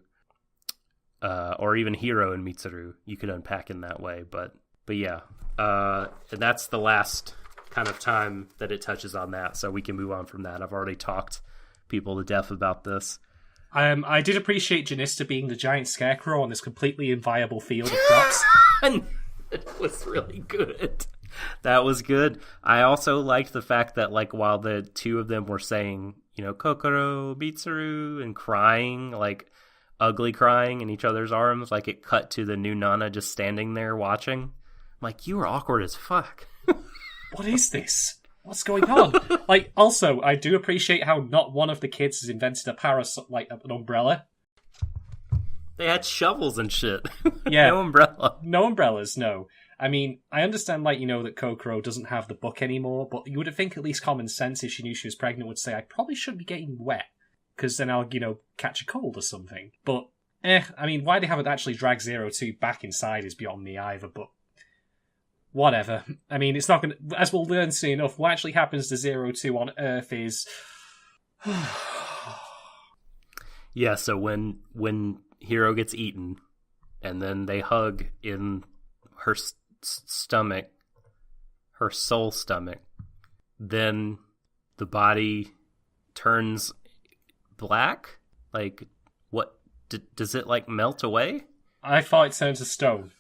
A: or even Hiro and Mitsuru. You could unpack in that way. But yeah, and that's the last kind of time that it touches on that. So we can move on from that. I've already talked people to death about this.
D: I did appreciate Janista being the giant scarecrow on this completely inviable field of crops.
A: It was really good. That was good. I also liked the fact that, like, while the two of them were saying, Kokoro, Mitsuru, and crying, like, ugly crying in each other's arms, like, it cut to the new Nana just standing there watching. I'm like, you were awkward as fuck.
D: What is this? What's going on? Like, also, I do appreciate how not one of the kids has invented a parasol, like an umbrella.
A: They had shovels and shit.
D: Yeah.
A: No umbrella.
D: No umbrellas, no. I mean, I understand, like, that Kokoro doesn't have the book anymore, but you would think at least common sense, if she knew she was pregnant, would say, I probably shouldn't be getting wet, because then I'll, catch a cold or something. But, I mean, why they haven't actually dragged 02 back inside is beyond me either, but whatever. I mean, it's not going to, as we'll learn soon enough, what actually happens to 02 on Earth is...
A: Yeah, so when Hiro gets eaten, and then they hug in her stomach, her soul stomach, then the body turns black? Like, what? Does it, like, melt away?
D: I thought it turns to stone.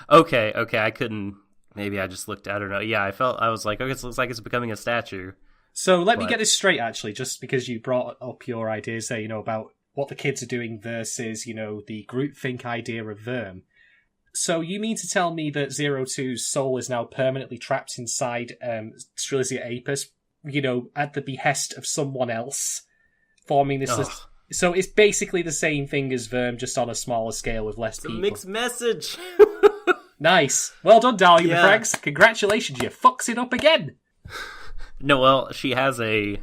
A: Okay, I couldn't... Maybe I just looked, I don't know. Yeah, I was like, okay, it looks like it's becoming a statue.
D: So let me get this straight, actually, just because you brought up your ideas there, about what the kids are doing versus, the groupthink idea of Verm. So you mean to tell me that 02's soul is now permanently trapped inside Strelizia Apis, at the behest of someone else, forming this list? So it's basically the same thing as Verm, just on a smaller scale with less people.
A: It's a mixed message.
D: Nice. Well done, Darling In The Franxx. Congratulations, you fucks it up again.
A: No, well, she has a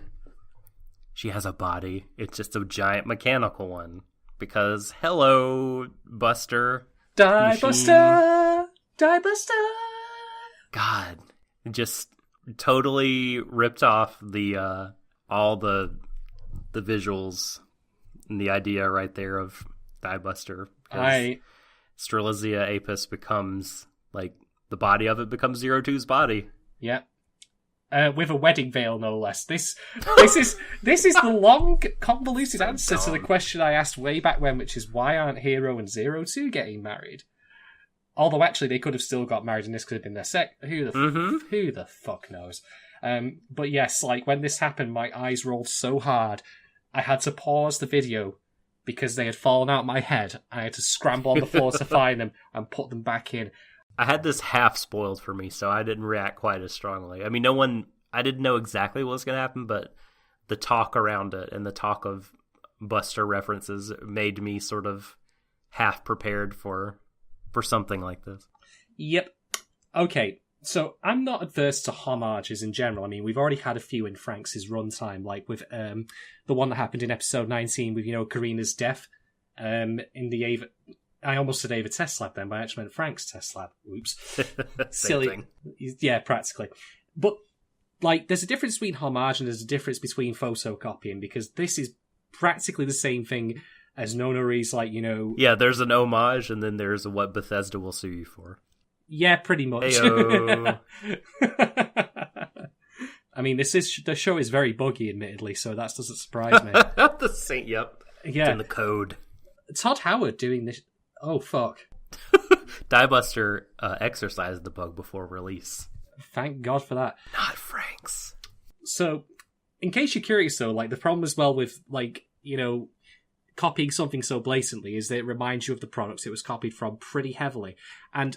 A: body. It's just a giant mechanical one. Because, hello, Buster.
D: Die,
A: machine.
D: Buster! Die, Buster!
A: God. Just totally ripped off the all the visuals and the idea right there of Die Buster. Strelizia Apis becomes, like, the body of it becomes 02's body.
D: Yeah. With a wedding veil, no less. This is the long, convoluted answer to the question I asked way back when, which is why aren't Hiro and 02 getting married? Although actually they could have still got married and this could have been their who the fuck knows? But yes, like when this happened, my eyes rolled so hard, I had to pause the video because they had fallen out of my head. I had to scramble on the floor to find them and put them back in.
A: I had this half spoiled for me, so I didn't react quite as strongly. I mean, I didn't know exactly what was going to happen, but the talk around it and the talk of Buster references made me sort of half prepared for something like this.
D: Yep. Okay, so I'm not adverse to homages in general. I mean, we've already had a few in Franxx's runtime, like with the one that happened in episode 19 with, Karina's death in the Ava... I almost said Ava test lab then, but I actually meant Frank's test lab. Oops. Silly.
A: Thing.
D: Yeah, practically. But, like, there's a difference between homage and there's a difference between photocopying, because this is practically the same thing as Nonori's, like,
A: Yeah, there's an homage, and then there's what Bethesda will sue you for.
D: Yeah, pretty much.
A: Heyo.
D: I mean, the show is very buggy, admittedly, so that doesn't surprise me.
A: The same, yep.
D: Yeah.
A: It's in the code.
D: Todd Howard doing this... Oh, fuck.
A: Diebuster exercised the bug before release.
D: Thank God for that.
A: Not Franxx.
D: So, in case you're curious, though, like, the problem as well with, like, copying something so blatantly is that it reminds you of the products it was copied from pretty heavily. And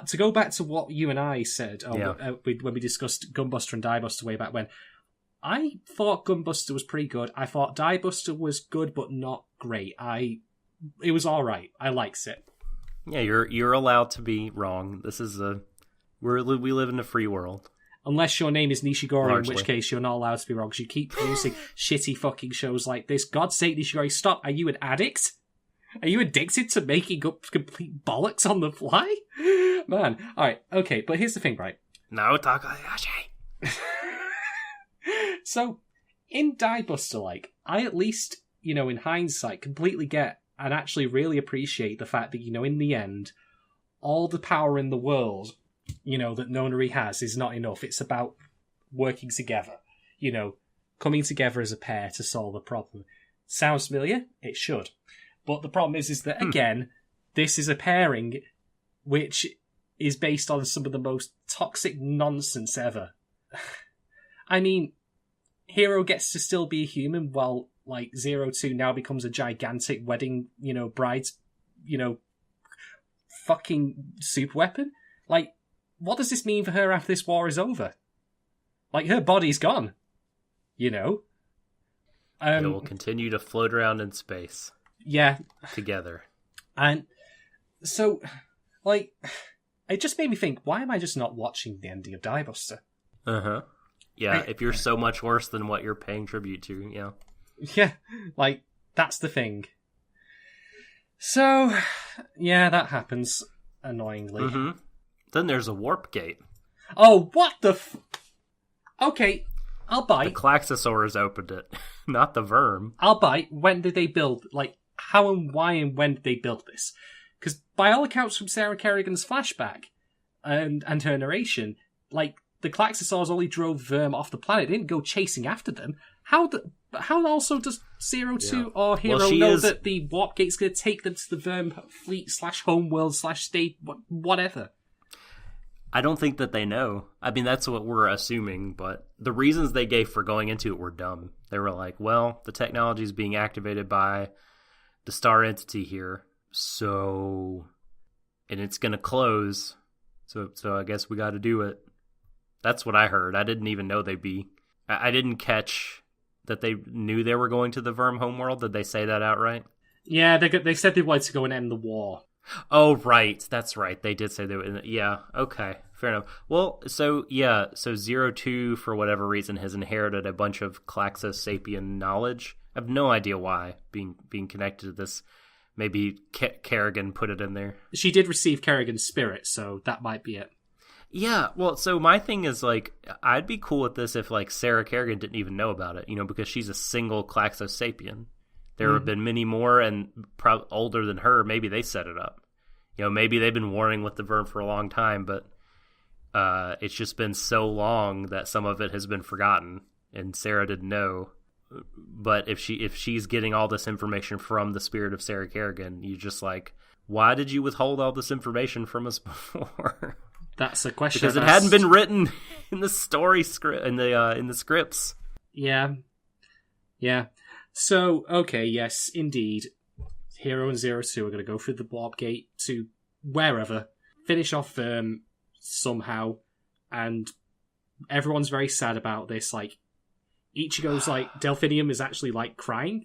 D: to go back to what you and I said when we discussed Gunbuster and Diebuster way back when, I thought Gunbuster was pretty good. I thought Diebuster was good, but not great. It was all right. I liked it.
A: Yeah, you're allowed to be wrong. This is we live in a free world.
D: Unless your name is Nishigori,
A: Largely.
D: in which case you're not allowed to be wrong, because you keep producing shitty fucking shows like this. God's sake, Nishigori, stop. Are you an addict? Are you addicted to making up complete bollocks on the fly? Man, alright, okay, but here's the thing, right?
A: No Takahashi.
D: So, in Diebuster, like, I at least, in hindsight, completely get and actually really appreciate the fact that, in the end, all the power in the world, that Nonori has is not enough. It's about working together, coming together as a pair to solve a problem. Sounds familiar? It should. But the problem is that, again, this is a pairing which is based on some of the most toxic nonsense ever. I mean, Hero gets to still be a human while, like, 02 now becomes a gigantic wedding, bride's, fucking super weapon. Like, what does this mean for her after this war is over? Like, her body's gone. It
A: will continue to float around in space.
D: Yeah.
A: Together.
D: And so, like, it just made me think, why am I just not watching the ending of Diebuster?
A: Uh-huh. Yeah, if you're so much worse than what you're paying tribute to, yeah.
D: Yeah, like, that's the thing. So, yeah, that happens, annoyingly.
A: Mm-hmm. Then there's a warp gate.
D: Oh, what the Okay, I'll bite.
A: The Klaxosaurs opened it, not the Verm.
D: I'll bite. When did they build, like, how and why and when did they build this? Because by all accounts from Sarah Kerrigan's flashback and her narration, like, the Klaxosaurs only drove Verm off the planet. They didn't go chasing after them. How also does 02 or Hero know that the warp gate's going to take them to the Verm fleet / homeworld / state, whatever?
A: I don't think that they know. I mean, that's what we're assuming, but the reasons they gave for going into it were dumb. They were like, well, the technology is being activated by the star entity here, and it's going to close, so I guess we got to do it. That's what I heard. I didn't even know I didn't catch that they knew they were going to the Verm homeworld. Did they say that outright?
D: Yeah, they said they wanted to go and end the war.
A: Oh, right. That's right. They did say they were. Yeah, okay. Fair enough. Well, so 02, for whatever reason, has inherited a bunch of Klaxosapien knowledge. I have no idea why, being connected to this. Maybe Kerrigan put it in there.
D: She did receive Kerrigan's spirit, so that might be it.
A: Yeah, well, so my thing is, like, I'd be cool with this if, like, Sarah Kerrigan didn't even know about it, because she's a single Klaxosapien. There have been many more, and older than her, maybe they set it up. Maybe they've been warning with the Verm for a long time, but it's just been so long that some of it has been forgotten, and Sarah didn't know. But if she's getting all this information from the spirit of Sarah Kerrigan, you just like, why did you withhold all this information from us before?
D: That's a question.
A: Because it hadn't been written in the story script, in the scripts.
D: Yeah. So, okay, yes, indeed. Hero and Zero Two are going to go through the warp gate to wherever, finish off somehow, and everyone's very sad about this. Like, Ichigo's Delphinium is actually crying.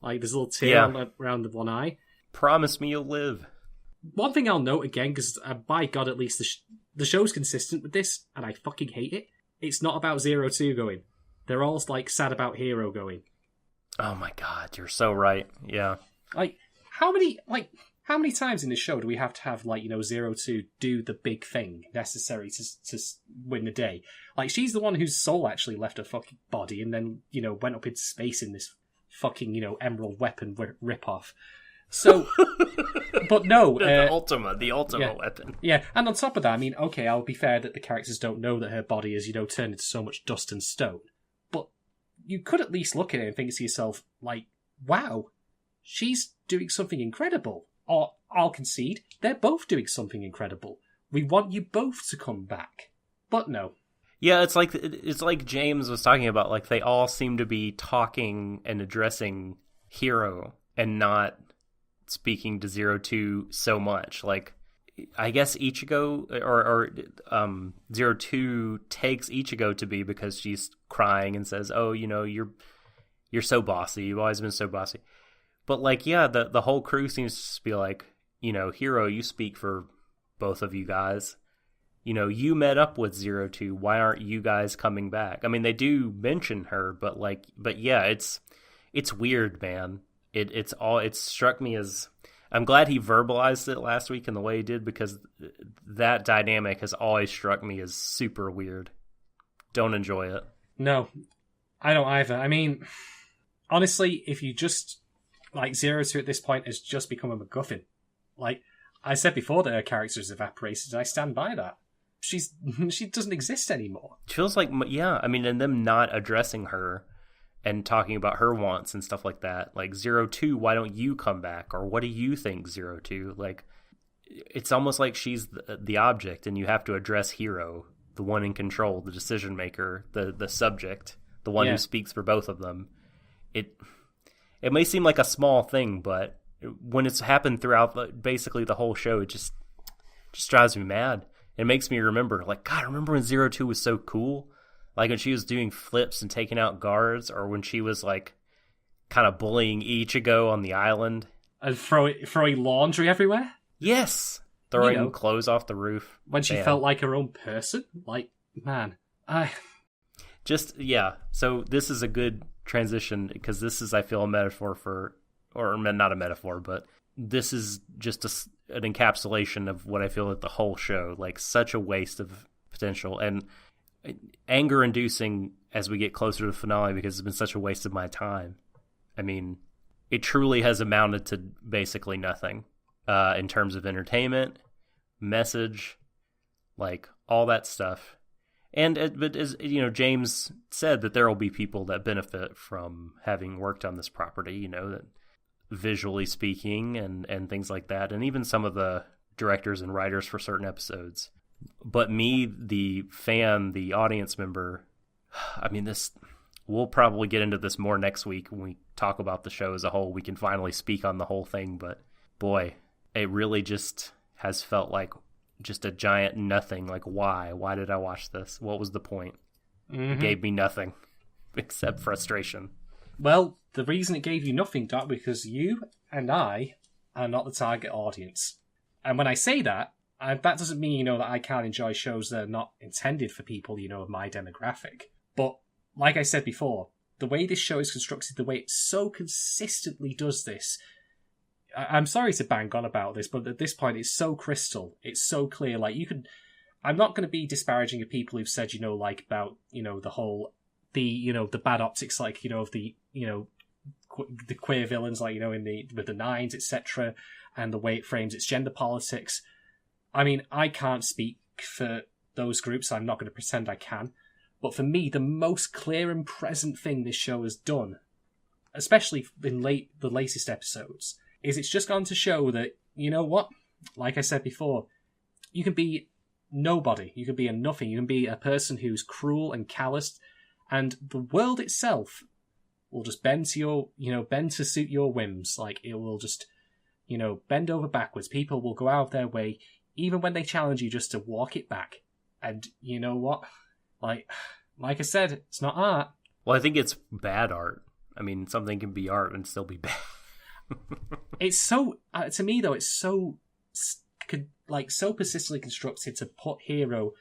D: There's a little tear around the one eye.
A: Promise me you'll live.
D: One thing I'll note again, because by God, at least the show's consistent with this, and I fucking hate it. It's not about Zero Two going. They're all sad about Hero going.
A: Oh my God, you're so right. Yeah.
D: How many times in this show do we have to have Zero Two do the big thing necessary to win the day? She's the one whose soul actually left her fucking body and then went up into space in this fucking emerald weapon rip-off. So, but no,
A: the ultimate weapon.
D: Yeah, and on top of that, I mean, okay, I'll be fair that the characters don't know that her body is turned into so much dust and stone, but you could at least look at it and think to yourself, wow, she's doing something incredible. Or I'll concede, they're both doing something incredible. We want you both to come back, but no.
A: Yeah, it's like James was talking about. They all seem to be talking and addressing Hero and not speaking to Zero Two so much. I guess Ichigo or Zero Two takes Ichigo to be because she's crying and says, "Oh, you're so bossy. You've always been so bossy." But the whole crew seems to be Hero, you speak for both of you guys. You met up with Zero Two. Why aren't you guys coming back? I mean, they do mention her, but yeah, it's weird, man. It struck me as, I'm glad he verbalized it last week in the way he did, because that dynamic has always struck me as super weird. Don't enjoy it. No,
D: I don't either. I mean, honestly, if you just Zero Two at this point has just become a MacGuffin. I said before that her character is evaporated, and I stand by that. She doesn't exist anymore.
A: It feels and them not addressing her and talking about her wants and stuff like that. Zero Two, why don't you come back? Or what do you think, Zero Two? It's almost like she's the object, and you have to address Hero, the one in control, the decision maker, the subject, the one who speaks for both of them. It may seem like a small thing, but when it's happened throughout basically the whole show, it just drives me mad. It makes me remember, God, remember when Zero Two was so cool? When she was doing flips and taking out guards, or when she was kind of bullying Ichigo on the island.
D: And throwing laundry everywhere?
A: Yes! Throwing clothes off the roof.
D: When she felt like her own person? Man,
A: Just, yeah. So this is a good transition, because this is, I feel, a metaphor for, or not a metaphor, but this is just an encapsulation of what I feel like the whole show, such a waste of potential, and anger-inducing as we get closer to the finale, because it's been such a waste of my time. I mean, it truly has amounted to basically nothing in terms of entertainment, message, all that stuff. But as James said, that there will be people that benefit from having worked on this property, that visually speaking and things like that, and even some of the directors and writers for certain episodes. But me, the fan, the audience member, I mean, we'll probably get into this more next week when we talk about the show as a whole. We can finally speak on the whole thing, but boy, it really just has felt like just a giant nothing. Why? Why did I watch this? What was the point? Mm-hmm. It gave me nothing except frustration.
D: Well, the reason it gave you nothing, Doc, because you and I are not the target audience. And when I say that, that doesn't mean, that I can't enjoy shows that are not intended for people, of my demographic. But, like I said before, the way this show is constructed, the way it so consistently does this, I'm sorry to bang on about this, but at this point, it's so crystal. It's so clear. I'm not going to be disparaging of people who've said, about, the whole, the bad optics, of the, the queer villains, with the nines, etc., and the way it frames its gender politics. I mean, I can't speak for those groups. I'm not going to pretend I can. But for me, the most clear and present thing this show has done, especially in the latest episodes, is it's just gone to show that you know what? Like I said before, you can be nobody. You can be a nothing. You can be a person who's cruel and calloused, and the world itself will just bend to suit your whims. Like, it will just, bend over backwards. People will go out of their way, even when they challenge you, just to walk it back. And you know what? Like I said, it's not art.
A: Well, I think it's bad art. I mean, something can be art and still be bad.
D: It's so, to me though, it's so persistently constructed to put Hero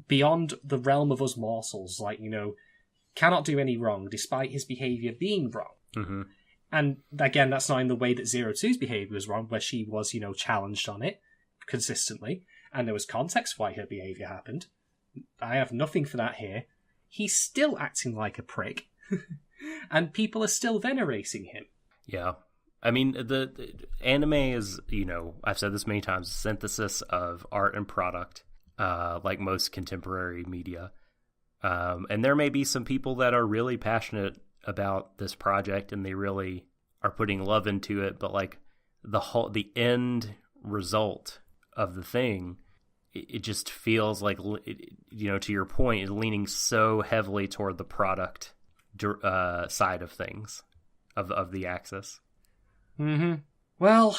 D: beyond the realm of us mortals. Like, cannot do any wrong despite his behaviour being wrong.
A: Mm-hmm.
D: And again, that's not in the way that Zero Two's behaviour was wrong, where she was, challenged on it consistently, and there was context why her behaviour happened. I have nothing for that here. He's still acting like a prick, and people are still venerating him.
A: Yeah. I mean, the anime is, I've said this many times, a synthesis of art and product, like most contemporary media. And there may be some people that are really passionate about this project and they really are putting love into it, but like the end result of the thing, it just feels like, to your point, is leaning so heavily toward the product side of things, of the axis.
D: Mm-hmm. Well,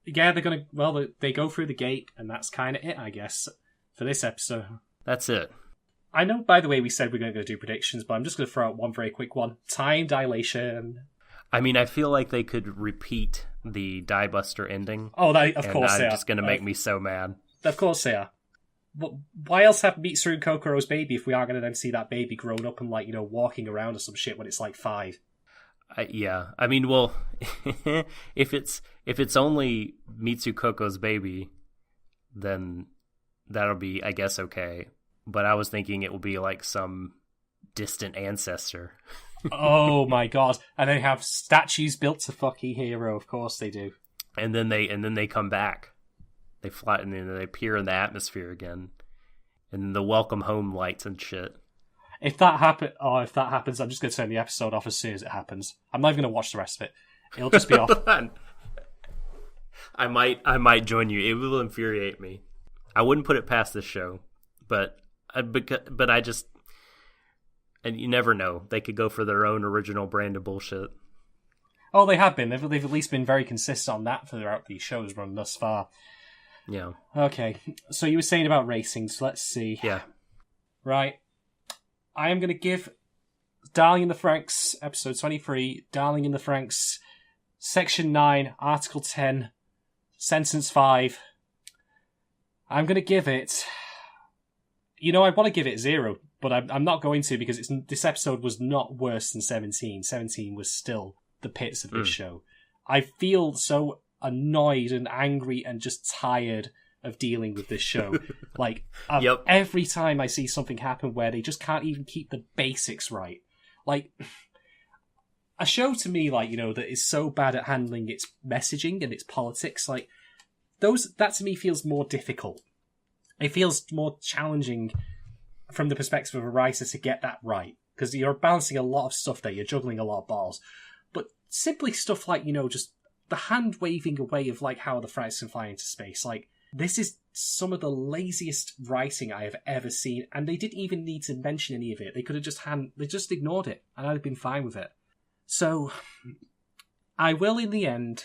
D: yeah, they go through the gate, and that's kind of it, I guess, for this episode.
A: That's it.
D: I know, by the way, we said we're going to go do predictions, but I'm just going to throw out one very quick one. Time dilation.
A: I mean, I feel like they could repeat the Die Buster ending.
D: Oh, of course they are.
A: It's just going to make me so mad.
D: Of course they are. But why else have Mitsuru and Kokoro's baby if we are going to then see that baby grown up and, walking around or some shit when it's 5?
A: Yeah. I mean, well, if it's only Mitsu Koko's baby, then that'll be, I guess, okay. But I was thinking it will be like some distant ancestor.
D: Oh my god! And they have statues built to fucking Hero. Of course they do.
A: And then they come back. They fly and then they appear in the atmosphere again, and the welcome home lights and shit.
D: If that happens, I'm just going to turn the episode off as soon as it happens. I'm not even going to watch the rest of it. It'll just be off.
A: I might join you. It will infuriate me. I wouldn't put it past this show, but I just, and you never know. They could go for their own original brand of bullshit.
D: Oh, they have been. They've at least been very consistent on that throughout the show's run thus far.
A: Yeah.
D: Okay, so you were saying about racing, so let's see.
A: Yeah.
D: Right. I am going to give Darling in the Franxx, episode 23, Darling in the Franxx, section 9, article 10, sentence 5. I'm going to give it... I want to give it 0, but I'm not going to because this episode was not worse than 17. 17 was still the pits of this show. I feel so annoyed and angry and just tired of dealing with this show. Every time I see something happen where they just can't even keep the basics right. Like, a show to me, that is so bad at handling its messaging and its politics, that to me feels more difficult. It feels more challenging from the perspective of a writer to get that right. Because you're balancing a lot of stuff there, you're juggling a lot of balls. But simply stuff like, just the hand waving away of how the Franxx can fly into space. This is some of the laziest writing I have ever seen, and they didn't even need to mention any of it. They could have they just ignored it, and I'd have been fine with it. So, I will, in the end,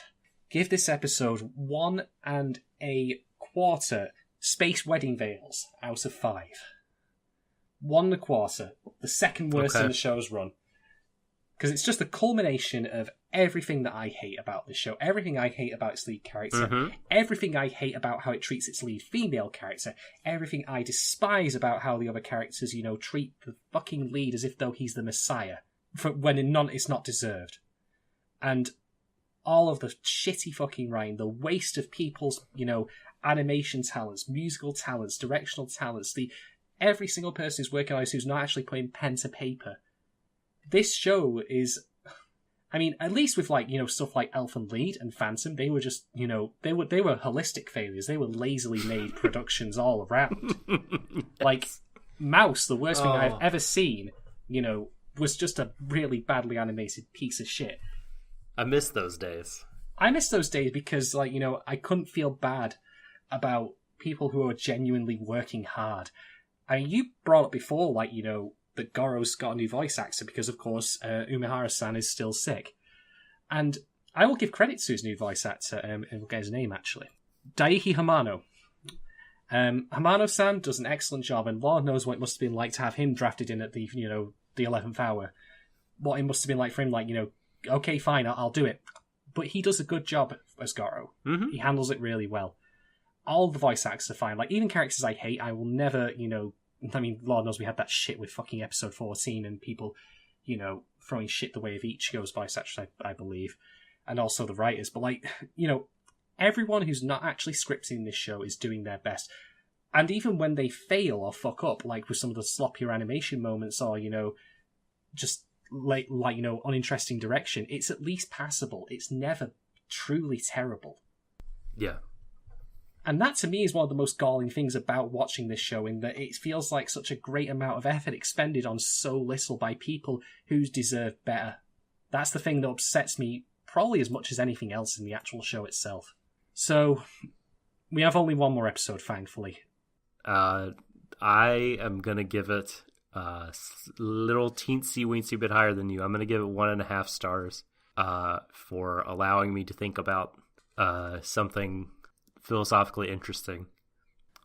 D: give this episode 1 1/4 space wedding veils out of 5. 1 1/4, the second worst in the show's run. Because it's just the culmination of everything that I hate about this show, everything I hate about its lead character, everything I hate about how it treats its lead female character, everything I despise about how the other characters, treat the fucking lead as if though he's the messiah, when it's not deserved. And all of the shitty fucking writing, the waste of people's, animation talents, musical talents, directional talents, every single person who's working on this who's not actually putting pen to paper. This show is, at least with stuff like Elfen Lied and Phantom, they were just, they were holistic failures. They were lazily made productions all around. Mouse, the worst thing I've ever seen, was just a really badly animated piece of shit.
A: I miss those days.
D: I miss those days because, like, you know, I couldn't feel bad about people who are genuinely working hard. I mean, you brought up before, like, you know, that Goro's got a new voice actor because, of course, Umehara-san is still sick. And I will give credit to his new voice actor, and we'll get his name, actually. Daiki Hamano. Hamano-san does an excellent job, and Lord knows what it must have been like to have him drafted in at the, you know, the 11th hour. What it must have been like for him, like, you know, okay, fine, I'll do it. But he does a good job as Goro.
A: Mm-hmm.
D: He handles it really well. All the voice acts are fine. Like, even characters I hate, I will never, you know... I mean, Lord knows we had that shit with fucking episode 14 and people, you know, throwing shit the way of Ichigo's voice actors, I believe. And also the writers. But, like, you know, everyone who's not actually scripting this show is doing their best. And even when they fail or fuck up, like with some of the sloppier animation moments or, you know, just... like you know, uninteresting direction, it's at least passable. It's never truly terrible.
A: Yeah.
D: And that to me is one of the most galling things about watching this show, in that it feels like such a great amount of effort expended on so little by people who deserve better. That's the thing that upsets me probably as much as anything else in the actual show itself. So, we have only one more episode, thankfully.
A: I am going to give it a little teensy-weensy bit higher than you. I'm going to give it 1.5 stars for allowing me to think about something philosophically interesting.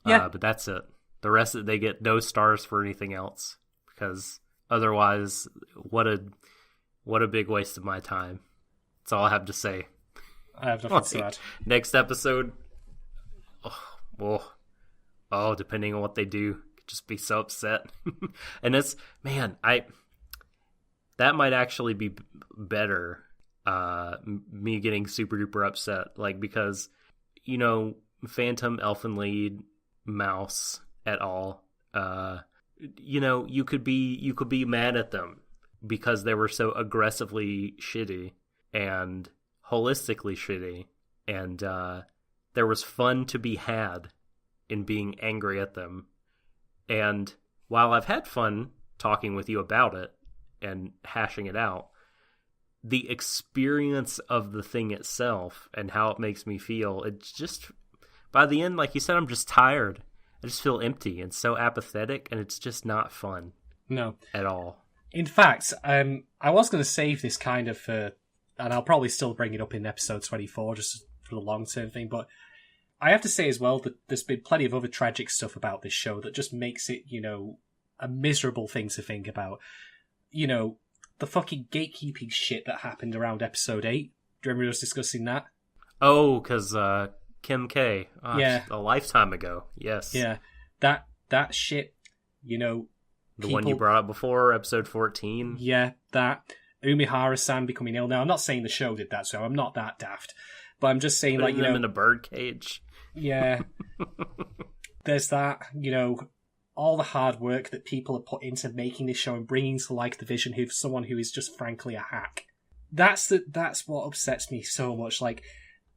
D: Yeah.
A: But that's it. The rest of it, they get no stars for anything else, because otherwise, what a big waste of my time. That's all I have to say.
D: I have nothing to add.
A: Next episode, depending on what they do, just be so upset. And it's, man, that might actually be better, me getting super duper upset, like, because, you know, Phantom, Elfenlied, Mouse et al, you know, you could be mad at them because they were so aggressively shitty and holistically shitty, and there was fun to be had in being angry at them. And while I've had fun talking with you about it and hashing it out, the experience of the thing itself and how it makes me feel, it's just, by the end, like you said, I'm just tired. I just feel empty and so apathetic, and it's just not fun.
D: No.
A: At all.
D: In fact, I was going to save this kind of for, and I'll probably still bring it up in episode 24 just for the long-term thing, but I have to say as well that there's been plenty of other tragic stuff about this show that just makes it, you know, a miserable thing to think about. You know, the fucking gatekeeping shit that happened around episode 8. Do you remember us discussing that?
A: Oh, because Kim K.
D: Yeah.
A: A lifetime ago. Yes.
D: Yeah. That shit, you know...
A: The one you brought up before, episode 14.
D: Yeah, that. Umehara-san becoming ill. Now, I'm not saying the show did that, so I'm not that daft. But I'm just saying,
A: Putting
D: like, you
A: them
D: know...
A: in a bird cage.
D: Yeah. There's that, you know... all the hard work that people have put into making this show and bringing to life the vision of someone who is just frankly a hack. That's what upsets me so much. Like,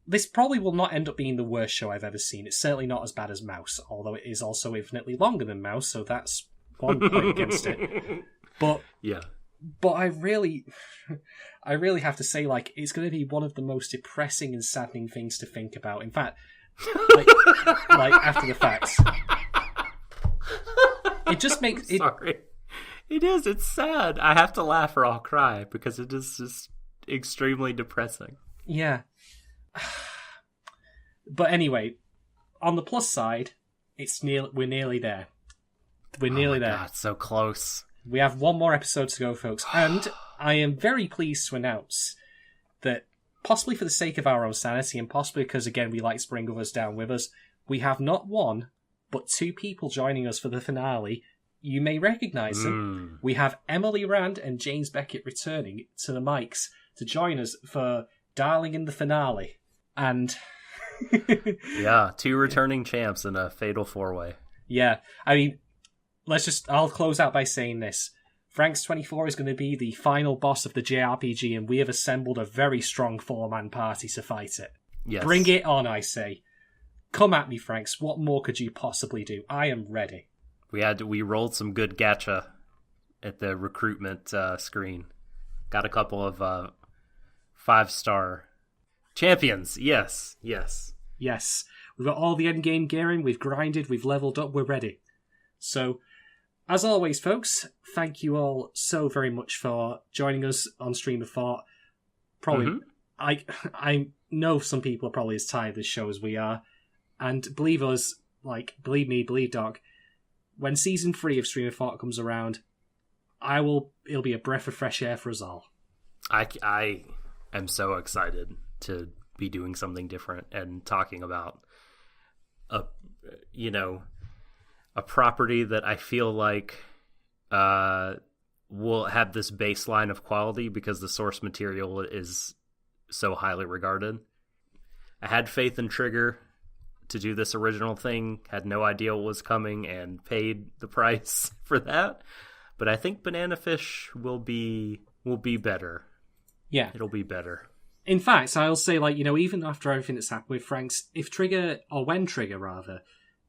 D: this probably will not end up being the worst show I've ever seen. It's certainly not as bad as Mouse, although it is also infinitely longer than Mouse, so that's one point against it. But
A: yeah.
D: But I really have to say, like, it's going to be one of the most depressing and saddening things to think about. In fact, like after the fact. It just makes it...
A: Sorry. It is. It's sad. I have to laugh or I'll cry because it is just extremely depressing.
D: Yeah. But anyway, on the plus side, we're nearly there. We're nearly there.
A: God, so close.
D: We have one more episode to go, folks. And I am very pleased to announce that, possibly for the sake of our own sanity, and possibly because, again, we like to bring others down with us, we have not one, but 2 people joining us for the finale. You may recognise them. We have Emily Rand and James Beckett returning to the mics to join us for Darling in the Finale. And...
A: yeah, 2 returning champs in a fatal 4-way.
D: Yeah, I mean, I'll close out by saying this. Franxx 24 is going to be the final boss of the JRPG, and we have assembled a very strong 4-man party to fight it.
A: Yes.
D: Bring it on, I say. Come at me, Franxx. What more could you possibly do? I am ready.
A: We rolled some good gacha at the recruitment screen. Got a couple of 5-star Champions, yes, yes.
D: Yes. We've got all the endgame gearing, we've grinded, we've leveled up, we're ready. So, as always, folks, thank you all so very much for joining us on Stream of Thought. Probably, I know some people are probably as tired of this show as we are, and believe us, believe me, believe Doc, when Season 3 of Stream of Thought comes around, it'll be a breath of fresh air for us all.
A: I am so excited to be doing something different and talking about a property that I feel like will have this baseline of quality because the source material is so highly regarded. I had faith in Trigger to do this original thing, had no idea what was coming, and paid the price for that. But I think Banana Fish will be better.
D: Yeah.
A: It'll be better.
D: In fact, I'll say, even after everything that's happened with Franxx, if Trigger, or when Trigger, rather,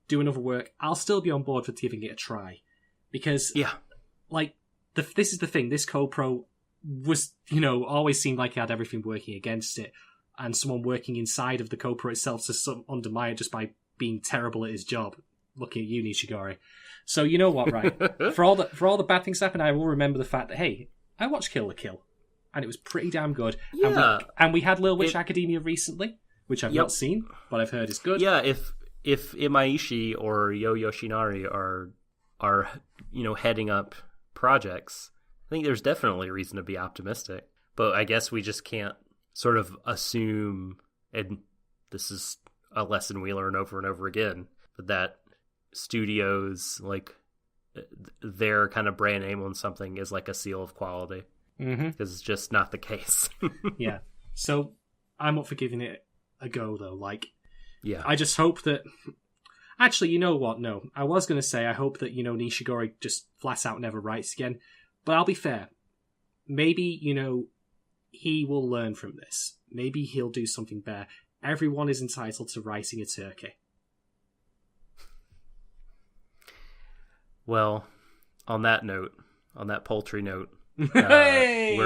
D: do another work, I'll still be on board for giving it a try. Because, this is the thing, this co-pro was, always seemed like it had everything working against it, and someone working inside of the co-pro itself to undermine it just by being terrible at his job. Looking at you, Nishigori. So, you know what, right? for all the bad things happen, I will remember the fact that, hey, I watched Kill la Kill, and it was pretty damn good.
A: Yeah.
D: And we had Little Witch Academia recently, which I've not seen, but I've heard is good.
A: Yeah, if Imaishi or Yo Yoshinari are heading up projects, I think there's definitely reason to be optimistic. But I guess we just can't sort of assume, and this is a lesson we learn over and over again, but that studios, their kind of brand name on something is like a seal of quality. Because it's just not the case.
D: Yeah. So I'm up for giving it a go, though.
A: Yeah.
D: I just hope that... Actually, you know what? No. I was going to say I hope that, Nishigori just flat out never writes again. But I'll be fair. Maybe, he will learn from this. Maybe he'll do something better. Everyone is entitled to writing a turkey.
A: Well, on that poultry note,
D: Hey!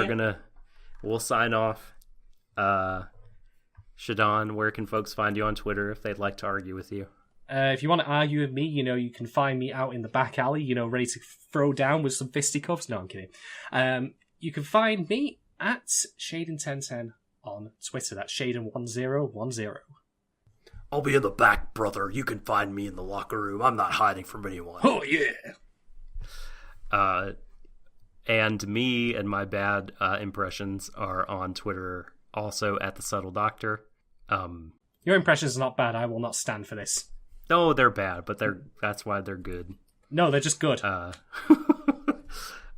A: we'll sign off. Shadon, where can folks find you on Twitter if they'd like to argue with you?
D: If you want to argue with me, you can find me out in the back alley, ready to throw down with some fisticuffs. No, I'm kidding. You can find me at Shaden1010 on Twitter. That's Shaden1010.
A: I'll be in the back, brother. You can find me in the locker room. I'm not hiding from anyone.
D: Oh, yeah!
A: And me and my bad impressions are on Twitter, also at The Subtle Doctor.
D: Your impressions are not bad. I will not stand for this.
A: No, they're bad, but that's why they're good.
D: No, they're just good.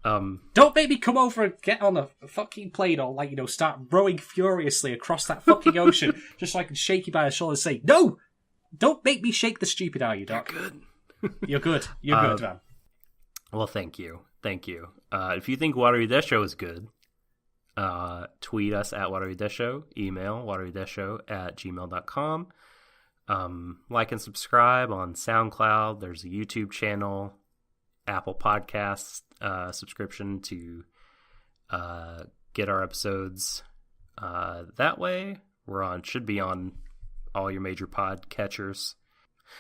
A: Don't
D: make me come over and get on a fucking plane or, start rowing furiously across that fucking ocean just so I can shake you by the shoulder and say, no! Don't make me shake the stupid out of you, Doc.
A: You're good.
D: You're good. You're good, man.
A: Well, thank you. Thank you. If you think Warui Deshou is good, tweet us at Warui Deshou, email waruideshou@gmail.com. Like and subscribe on SoundCloud. There's a YouTube channel, Apple Podcasts subscription to get our episodes that way. Should be on all your major pod catchers.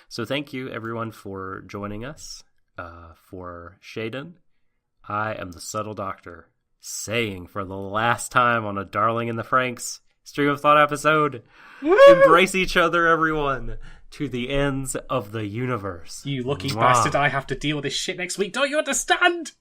A: So thank you everyone for joining us. For Shaden, I am the Subtle Doctor, saying for the last time on a Darling in the Franxx Stream of Thought episode, embrace each other, everyone, to the ends of the universe.
D: You lucky bastard, I have to deal with this shit next week, don't you understand?